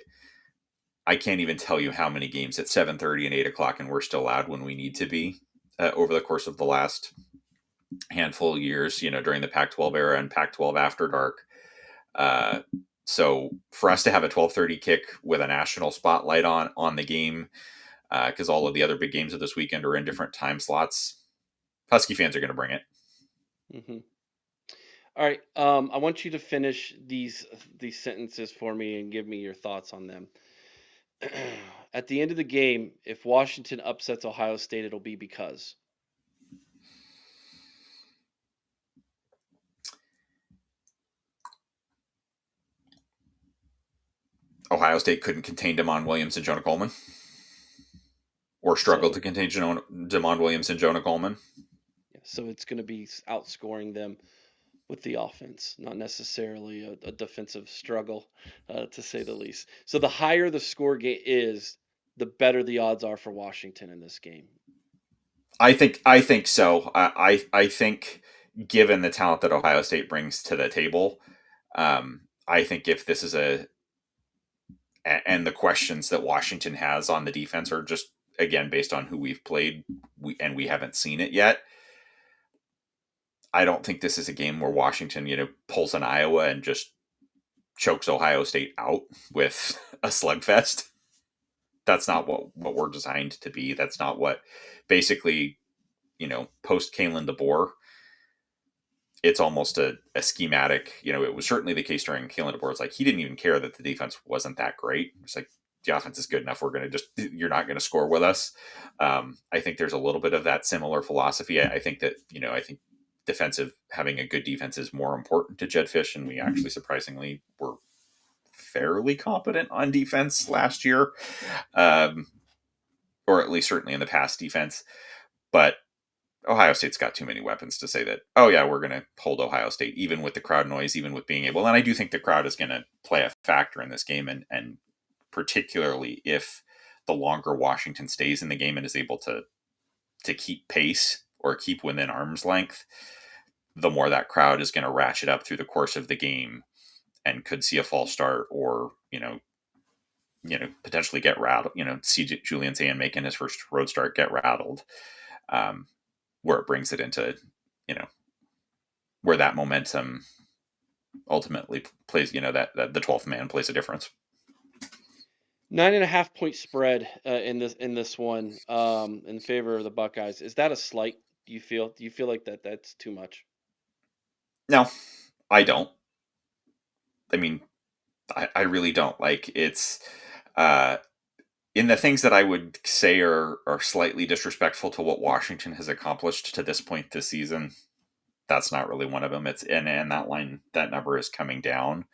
I can't even tell you how many games at 7:30 and 8 o'clock, and we're still loud when we need to be over the course of the last handful of years, during the Pac-12 era and Pac-12 After Dark. So for us to have a 12:30 kick with a national spotlight on the game, because all of the other big games of this weekend are in different time slots, Husky fans are going to bring it.
Mm-hmm. All right. I want you to finish these sentences for me and give me your thoughts on them. At the end of the game, if Washington upsets Ohio State, it'll be because
Ohio State couldn't contain Damon Williams and Jonah Coleman, or struggled to contain Damon Williams and Jonah Coleman.
So it's going to be outscoring them with the offense, not necessarily a defensive struggle, to say the least. So the higher the score is, the better the odds are for Washington in this game.
I think so. I think, given the talent that Ohio State brings to the table, I think if this is and the questions that Washington has on the defense are just, again, based on who we've played, we haven't seen it yet. I don't think this is a game where Washington, pulls an Iowa and just chokes Ohio State out with a slugfest. That's not what we're designed to be. That's not what, basically, post Kalen DeBoer, it's almost a schematic. It was certainly the case during Kalen DeBoer. It's like he didn't even care that the defense wasn't that great. It's like, the offense is good enough. You're not going to score with us. I think there's a little bit of that similar philosophy. I think that, having a good defense is more important to Jed Fish, and we actually surprisingly were fairly competent on defense last year, or at least certainly in the past defense. But Ohio State's got too many weapons to say that, oh yeah, we're going to hold Ohio State, even with the crowd noise, even with being able. And I do think the crowd is going to play a factor in this game, and particularly if the longer Washington stays in the game and is able to keep pace or keep within arm's length, the more that crowd is going to ratchet up through the course of the game. and could see a false start, or potentially get rattled. See Julian Sand making his first road start get rattled, where it brings it into where that momentum ultimately plays. That the 12th man plays a difference.
9.5 point spread in this one in favor of the Buckeyes. Is that a slight? Do you feel like that's too much?
No, I don't. I mean, I really don't. Like, it's in the things that I would say are slightly disrespectful to what Washington has accomplished to this point this season. That's not really one of them. It's and that number is coming down.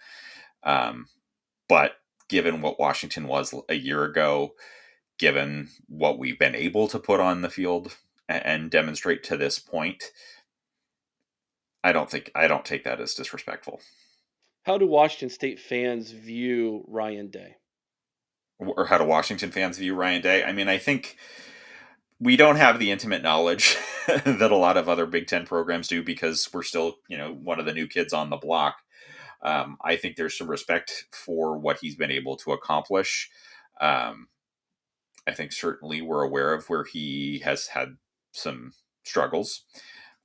But given what Washington was a year ago, given what we've been able to put on the field and demonstrate to this point, I don't take that as disrespectful.
How do Washington State fans view Ryan Day?
Or how do Washington fans view Ryan Day? I mean, I think we don't have the intimate knowledge that a lot of other Big Ten programs do, because we're still, one of the new kids on the block. I think there's some respect for what he's been able to accomplish. I think certainly we're aware of where he has had some struggles.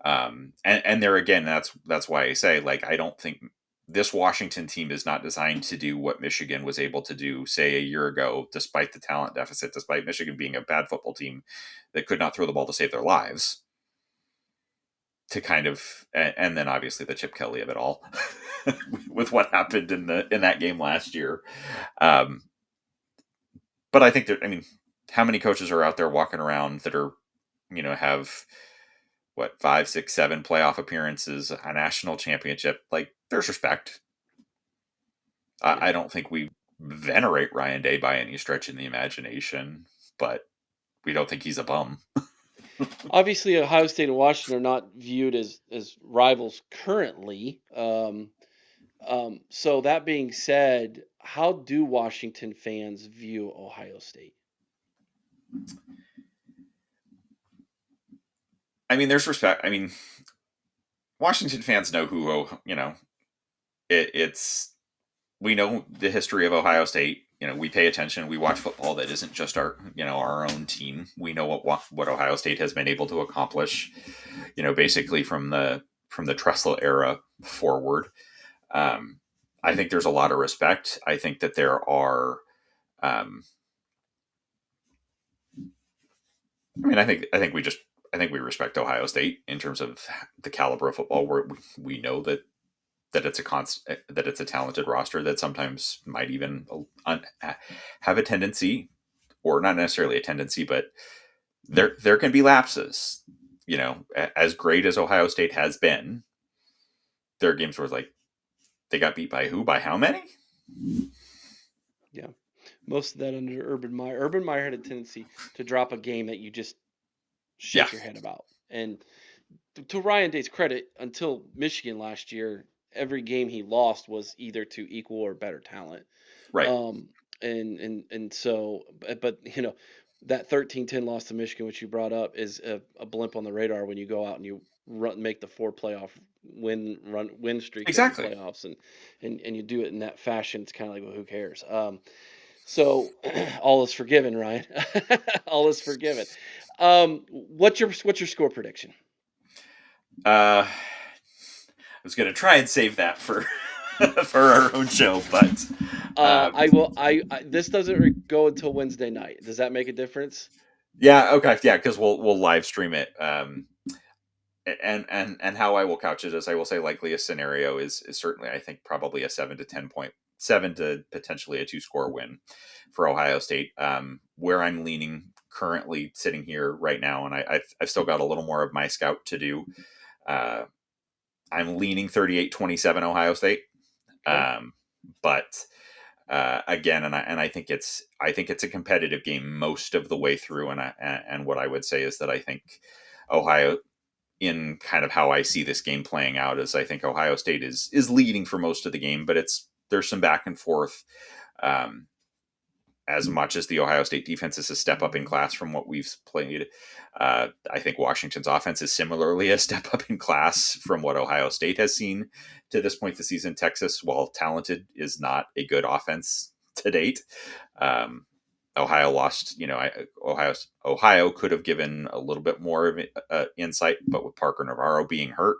And there again, that's why I say, like, I don't think this Washington team is not designed to do what Michigan was able to do, say, a year ago, despite the talent deficit, despite Michigan being a bad football team that could not throw the ball to save their lives. To kind of, and then obviously the Chip Kelly of it all, with what happened in that game last year. But I think that, I mean, how many coaches are out there walking around that are, have what, 5, 6, 7 playoff appearances, a national championship? Like, there's respect.
Yeah.
I don't think we venerate Ryan Day by any stretch in the imagination, but we don't think he's a bum.
Obviously, Ohio State and Washington are not viewed as rivals currently. So that being said, how do Washington fans view Ohio State?
I mean, there's respect. I mean, Washington fans know who, it's, we know the history of Ohio State. We pay attention. We watch football that isn't just our own team. We know what Ohio State has been able to accomplish, basically from the Tressel era forward. I think there's a lot of respect. I think that there are, I think we respect Ohio State in terms of the caliber of football. Where we know that it's that it's a talented roster that sometimes might even have a tendency, or not necessarily a tendency, but there can be lapses. As great as Ohio State has been, there are games where it's like, they got beat by who? By how many?
Yeah, most of that under Urban Meyer. Urban Meyer had a tendency to drop a game that you just shake your head about. And to Ryan Day's credit, until Michigan last year, every game he lost was either to equal or better talent.
Right.
And so, but that 13-10 loss to Michigan, which you brought up, is a blimp on the radar when you go out and you make the 4 playoff win streak
Exactly.
in the playoffs, and you do it in that fashion. It's kind of like, well, who cares? So all is forgiven, Ryan. All is forgiven. What's your score prediction?
I was going to try and save that for for our own show, but
I will. This doesn't go until Wednesday night. Does that make a difference?
Yeah. Okay. Yeah, because we'll live stream it. And how I will couch it is, I will say, likely a scenario is certainly, I think, probably a 7 to potentially a 2-score win for Ohio State. Where I'm leaning currently, sitting here right now, and I've still got a little more of my scout to do. I'm leaning 38-27 Ohio State.
Okay.
But again, and I think it's a competitive game most of the way through, and what I would say is that I think Ohio, in kind of how I see this game playing out, is I think Ohio State is leading for most of the game, but there's some back and forth. as much as the Ohio State defense is a step up in class from what we've played, I think Washington's offense is similarly a step up in class from what Ohio State has seen to this point this season. Texas, while talented, is not a good offense to date. Ohio lost, Ohio could have given a little bit more of insight, but with Parker Navarro being hurt,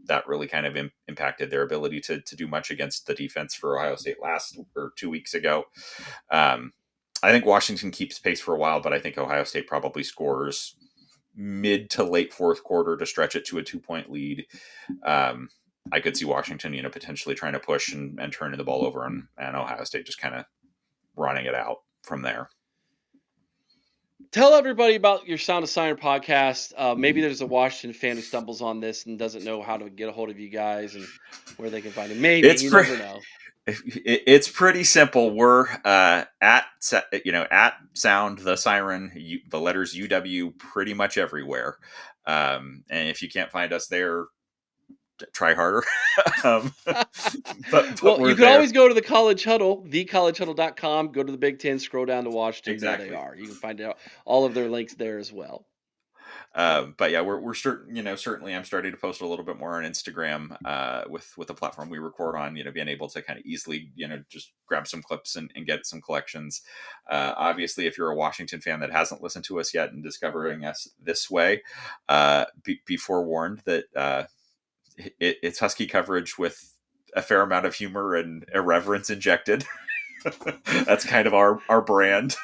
that really kind of impacted their ability to do much against the defense for Ohio State 2 weeks ago. I think Washington keeps pace for a while, but I think Ohio State probably scores mid to late fourth quarter to stretch it to a 2-point lead. I could see Washington, potentially trying to push and turning the ball over, and Ohio State just kind of running it out from there.
Tell everybody about your Sound the Siren podcast. Maybe there's a Washington fan who stumbles on this and doesn't know how to get a hold of you guys and where they can find it. Maybe never know.
It's pretty simple. We're at Sound the Siren, the letters UW, pretty much everywhere. And if you can't find us there, try harder. But
well, you can always go to the College Huddle, thecollegehuddle.com, go to the Big Ten, scroll down to Washington.
Exactly.
There they are. You can find out all of their links there as well.
But yeah, we're certainly I'm starting to post a little bit more on Instagram with the platform we record on, being able to kind of easily, just grab some clips and get some collections. Obviously, if you're a Washington fan that hasn't listened to us yet and discovering us this way, be forewarned that it's Husky coverage with a fair amount of humor and irreverence injected. That's kind of our brand.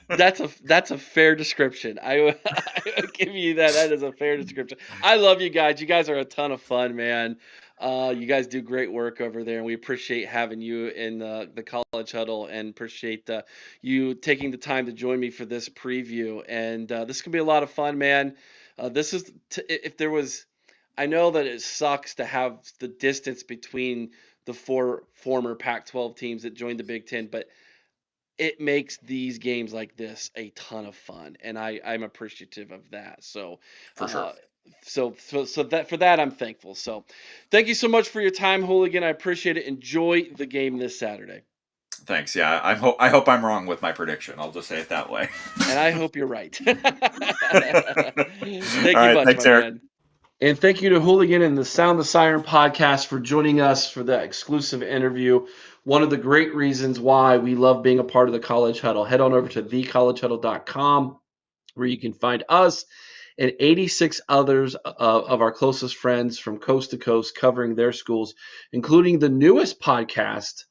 That's a fair description. I would give you that. That is a fair description. I love you guys. You guys are a ton of fun, man. You guys do great work over there, and we appreciate having you in the College Huddle, and appreciate you taking the time to join me for this preview. And this can be a lot of fun, man. This is if there was. I know that it sucks to have the distance between the 4 former Pac-12 teams that joined the Big Ten, but it makes these games like this a ton of fun, and I'm appreciative of that. So
For sure.
So that for that I'm thankful. So thank you so much for your time, Hooligan. I appreciate it. Enjoy the game this Saturday.
Thanks. Yeah, I hope I'm wrong with my prediction. I'll just say it that way.
And I hope you're right. Thank you
right,
much,
thanks,
my
Eric.
man. And thank you to Hooligan and the Sound the Siren podcast for joining us for that exclusive interview. One of the great reasons why we love being a part of the College Huddle. Head on over to thecollegehuddle.com, where you can find us and 86 others of our closest friends from coast to coast covering their schools, including the newest podcast,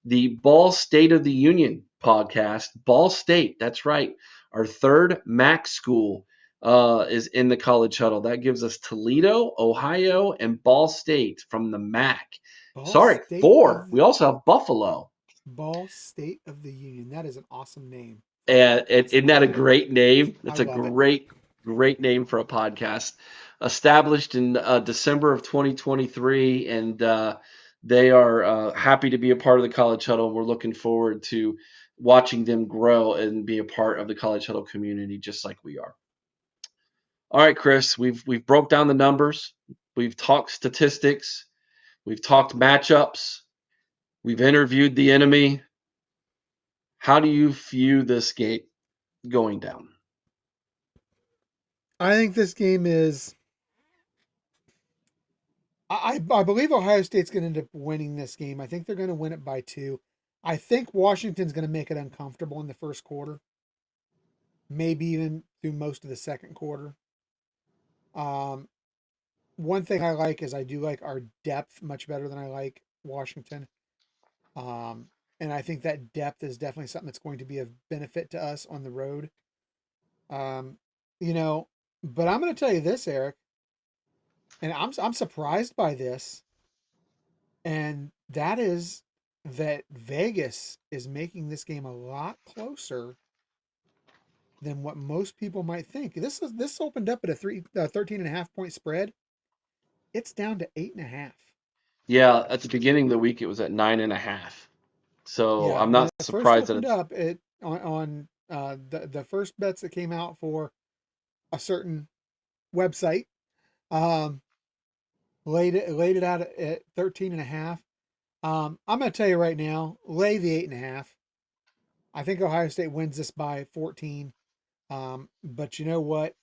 the Ball State of the Union podcast. Ball State, that's right. Our third MAC school is in the College Huddle. That gives us Toledo, Ohio, and Ball State from the MAC. Sorry, 4. We also have Buffalo.
Ball State of the Union. That is an awesome name.
And isn't that a great name? It's a great name for a podcast. Established in December of 2023, and they are happy to be a part of the College Huddle. We're looking forward to watching them grow and be a part of the College Huddle community, just like we are. All right, Chris, we've broke down the numbers. We've talked statistics. We've talked matchups. We've interviewed the enemy. How do you view this game going down?
I think this game is. I believe Ohio State's going to end up winning this game. I think they're going to win it by 2. I think Washington's going to make it uncomfortable in the first quarter, maybe even through most of the second quarter. One thing I like is I do like our depth much better than I like Washington. And I think that depth is definitely something that's going to be of benefit to us on the road. But I'm going to tell you this, Eric, and I'm surprised by this, and that is that Vegas is making this game a lot closer than what most people might think. This opened up at a 13.5 point spread. It's down to 8.5.
Yeah, at the beginning of the week, it was at 9.5. So
Yeah,
I'm not
when it
surprised
first opened
that
up, it on the first bets that came out for a certain website, laid it out at 13.5. I'm going to tell you right now, lay the 8.5. I think Ohio State wins this by 14. But you know what?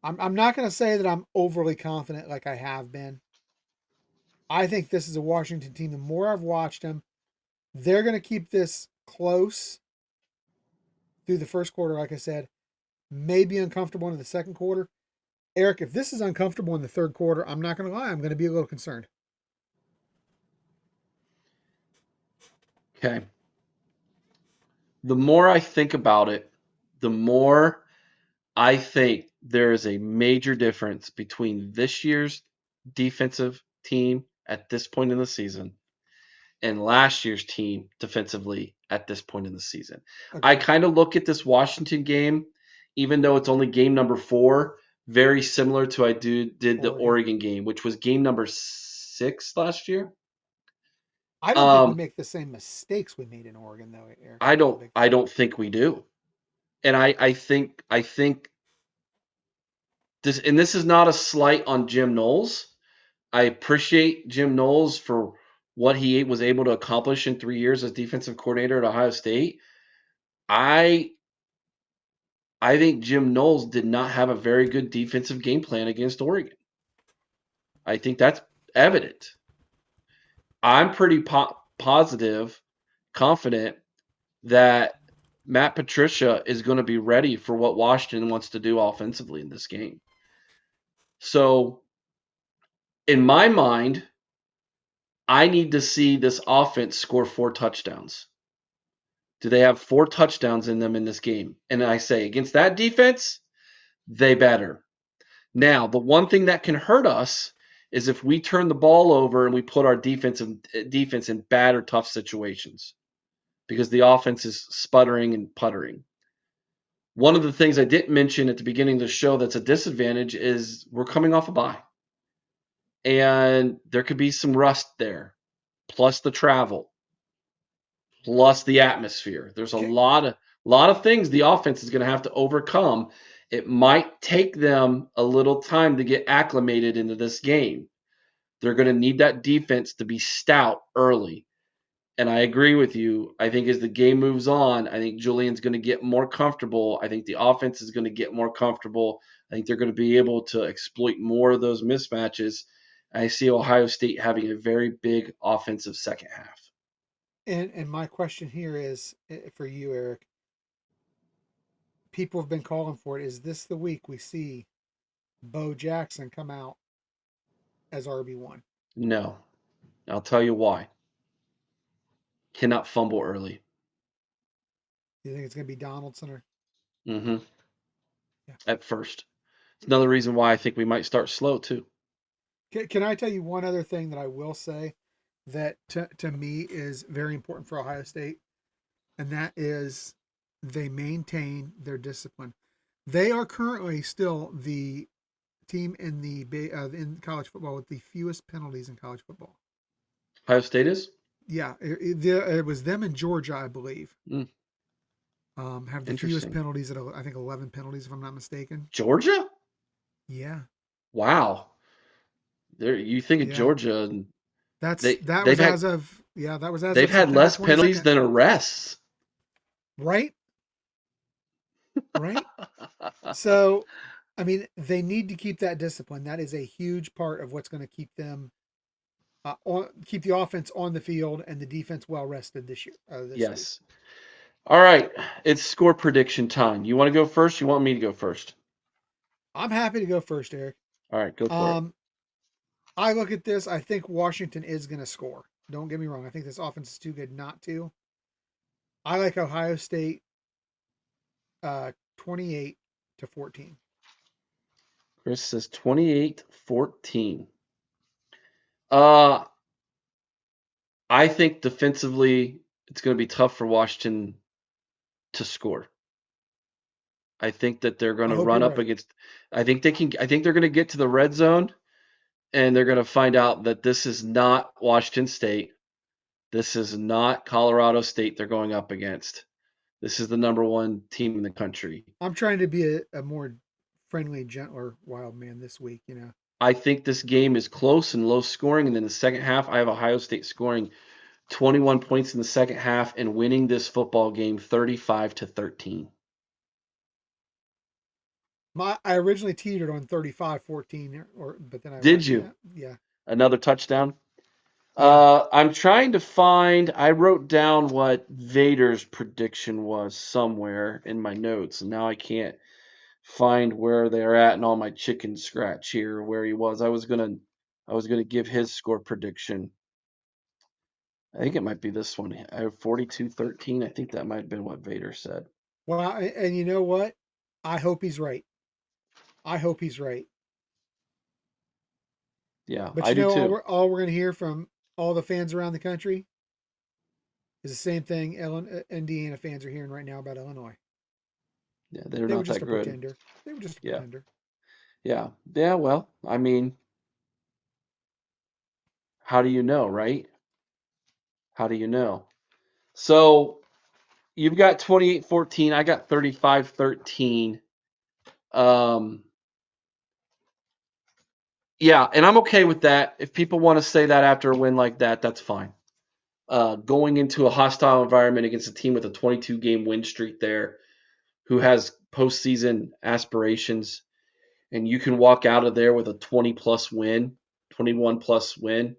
I'm not going to say that I'm overly confident like I have been. I think this is a Washington team. The more I've watched them, they're going to keep this close through the first quarter, like I said. Maybe uncomfortable in the second quarter. Eric, if this is uncomfortable in the third quarter, I'm not going to lie. I'm going to be a little concerned.
Okay. The more I think about it, the more I think there is a major difference between this year's defensive team at this point in the season and last year's team defensively at this point in the season. I
Agreed.
kind of look at this Washington game, even though it's only game number 4, very similar to did the
Oregon.
Oregon game, which was game number 6 last year.
I don't think we
Um,
make the same mistakes we made in Oregon, though, Eric.
I
That's the
don't
big
I
thing.
don't think we do. And I think this is not a slight on Jim Knowles. I appreciate Jim Knowles for what he was able to accomplish in 3 years as defensive coordinator at Ohio State. I I think Jim Knowles did not have a very good defensive game plan against Oregon. I think that's evident. I'm pretty positive, confident that Matt Patricia is going to be ready for what Washington wants to do offensively in this game. So, in my mind, I need to see this offense score 4 touchdowns. Do they have 4 touchdowns in them in this game? And I say, against that defense, they better. Now, the one thing that can hurt us is if we turn the ball over and we put our defense in bad or tough situations because the offense is sputtering and puttering. One of the things I didn't mention at the beginning of the show that's a disadvantage is we're coming off a bye. And there could be some rust there, plus the travel, plus the atmosphere. There's a
Okay.
lot of things the offense is going to have to overcome. It might take them a little time to get acclimated into this game. They're going to need that defense to be stout early. And I agree with you. I think as the game moves on, I think Julian's going to get more comfortable. I think the offense is going to get more comfortable. I think they're going to be able to exploit more of those mismatches. I see Ohio State having a very big offensive second half.
And my question here is for you, Eric. People have been calling for it. Is this the week we see Bo Jackson come out as RB1?
No, I'll tell you why. Cannot fumble early.
Do you think it's going to be Donaldson or?
Hmm.
Yeah.
At first. It's another reason why I think we might start slow too.
Can I tell you one other thing that I will say that to me is very important for Ohio State, and that is they maintain their discipline. They are currently still the team in college football with the fewest penalties in college football.
Ohio State is?
Yeah, it was them in Georgia, I believe.
Mm,
Have the fewest
interesting.
penalties at I think 11 penalties, if I'm not mistaken.
Georgia?
Yeah,
Wow. There, you think of
yeah.
Georgia, and
That's
they
that
they've
was
had
as of yeah that was as
they've
of
had
September
less penalties
22nd.
than arrests.
Right, right. So, I mean, they need to keep that discipline. That is a huge part of what's going to keep them keep the offense on the field and the defense well rested this year, this week.
Yes. All right. It's score prediction time. You want to go first? You want me to go first?
I'm happy to go first, Eric.
All right, go for it.
Um, I look at this. I think Washington is going to score. Don't get me wrong. I think this offense is too good not to. I like Ohio State 28-14.
Chris says 28-14. Uh, I think defensively it's going to be tough for Washington to score. I think that they're going
I
to
hope
run
you're
up
right.
against. I think they're going to get to the red zone, and they're going to find out that this is not Washington State. This is not Colorado State they're going up against. This is the number one team in the country.
I'm trying to be a more friendly, gentler wild man this week. You know,
I think this game is close and low scoring, and then the second half, I have Ohio State scoring 21 points in the second half, and winning this football game 35-13.
I originally teetered on 35-14, but then I
Did
went,
you?
yeah.
Another touchdown?
Yeah.
I'm trying to find. I wrote down what Vader's prediction was somewhere in my notes, and now I can't find where they're at in all my chicken scratch here. Where he was, I was gonna give his score prediction. I think it might be this one. I have 42-13. I think that might have been what Vader said.
Well, and you know what? I hope he's right. I hope he's right.
Yeah,
But
I
you
do
know,
too.
all we're going to hear from all the fans around the country is the same thing Indiana fans are hearing right now about Illinois.
Yeah, they're
They were
not
just
that
a
good.
pretender. They were just a
Yeah,
pretender.
yeah, yeah. Well, I mean, how do you know, right? How do you know? So you've got 28-14. I got 35-13. Um, yeah, and I'm okay with that. If people want to say that after a win like that, that's fine. Going into a hostile environment against a team with a 22 game win streak there, who has postseason aspirations, and you can walk out of there with a 20 plus win, 21 plus win.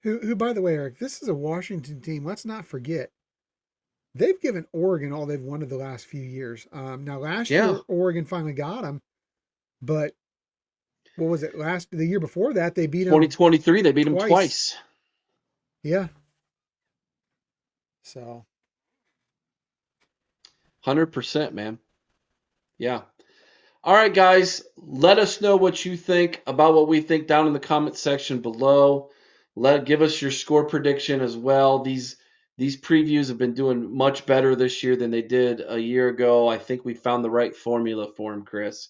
Who, by the way, Eric, this is a Washington team. Let's not forget they've given Oregon all they've wanted the last few years. Now, last
Yeah,
year Oregon finally got them, but what was it? The year before that they beat them
2023 they beat them
twice.
twice.
Yeah. So
100%, man. Yeah. All right, guys, let us know what you think about what we think down in the comment section below. Give us your score prediction as well. These previews have been doing much better this year than they did a year ago. I think we found the right formula for them, Chris.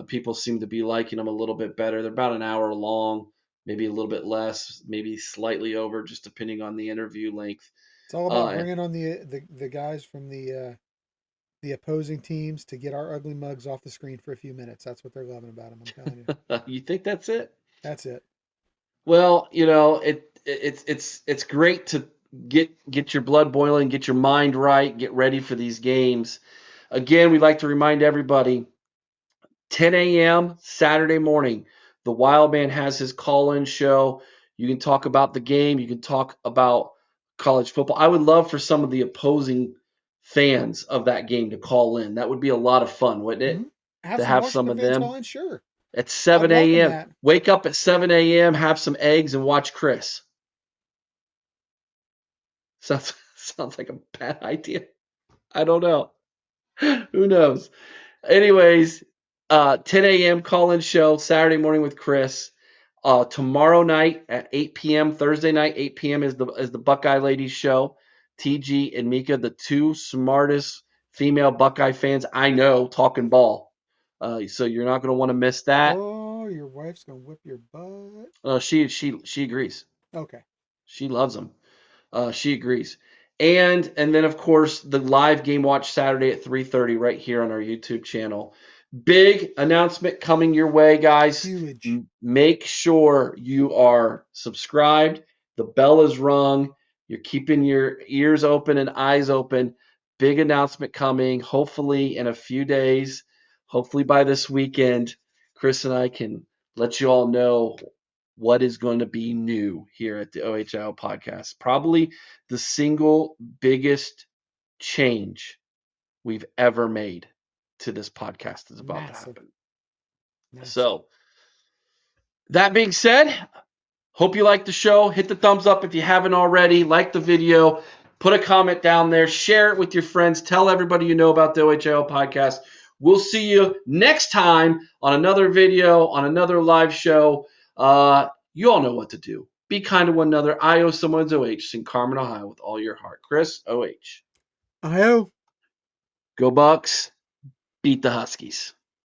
People seem to be liking them a little bit better. They're about an hour long, maybe a little bit less, maybe slightly over, just depending on the interview length.
it's all about
Uh,
bringing on the guys from the opposing teams to get our ugly mugs off the screen for a few minutes. That's what they're loving about them. I'm telling you.
you think that's it?
That's it.
Well, it's great to get your blood boiling, get your mind right, get ready for these games. Again, we'd like to remind everybody 10 a.m. Saturday morning, the Wild Man has his call-in show. You can talk about the game, you can talk about college football. I would love for some of the opposing fans of that game to call in. That would be a lot of fun, wouldn't
Mm-hmm.
it?
Have
To
some
have some
Washington
of
fans
them
call in, sure.
at
I'd
7
welcome
a.m.
that.
Wake up at 7 a.m., have some eggs, and watch Chris. Sounds like a bad idea. I don't know. Who knows? Anyways, 10 a.m. call-in show Saturday morning with Chris. Tomorrow night at 8 p.m. Thursday night 8 p.m. is the Buckeye Ladies show. TG and Mika, the two smartest female Buckeye fans I know, talking ball. So you're not going to want to miss that.
Oh, your wife's gonna whip your butt.
She agrees.
Okay.
She loves them. She agrees. And then of course the live game watch Saturday at 3:30 right here on our YouTube channel. Big announcement coming your way, guys.
Huge.
Make sure you are subscribed. The bell is rung. You're keeping your ears open and eyes open. Big announcement coming, hopefully in a few days. Hopefully by this weekend, Chris and I can let you all know what is going to be new here at the OHIO podcast. Probably the single biggest change we've ever made to this podcast is about to
Massive.
happen.
Massive.
So, that being said, hope you like the show. Hit the thumbs up if you haven't already. Like the video. Put a comment down there. Share it with your friends. Tell everybody you know about the OHIO podcast. We'll see you next time on another video, on another live show. You all know what to do. Be kind to one another. I owe someone's OH. Sing Carmen, Ohio with all your heart. Chris, OH.
I-O.
Go Bucks. Beat the Huskies.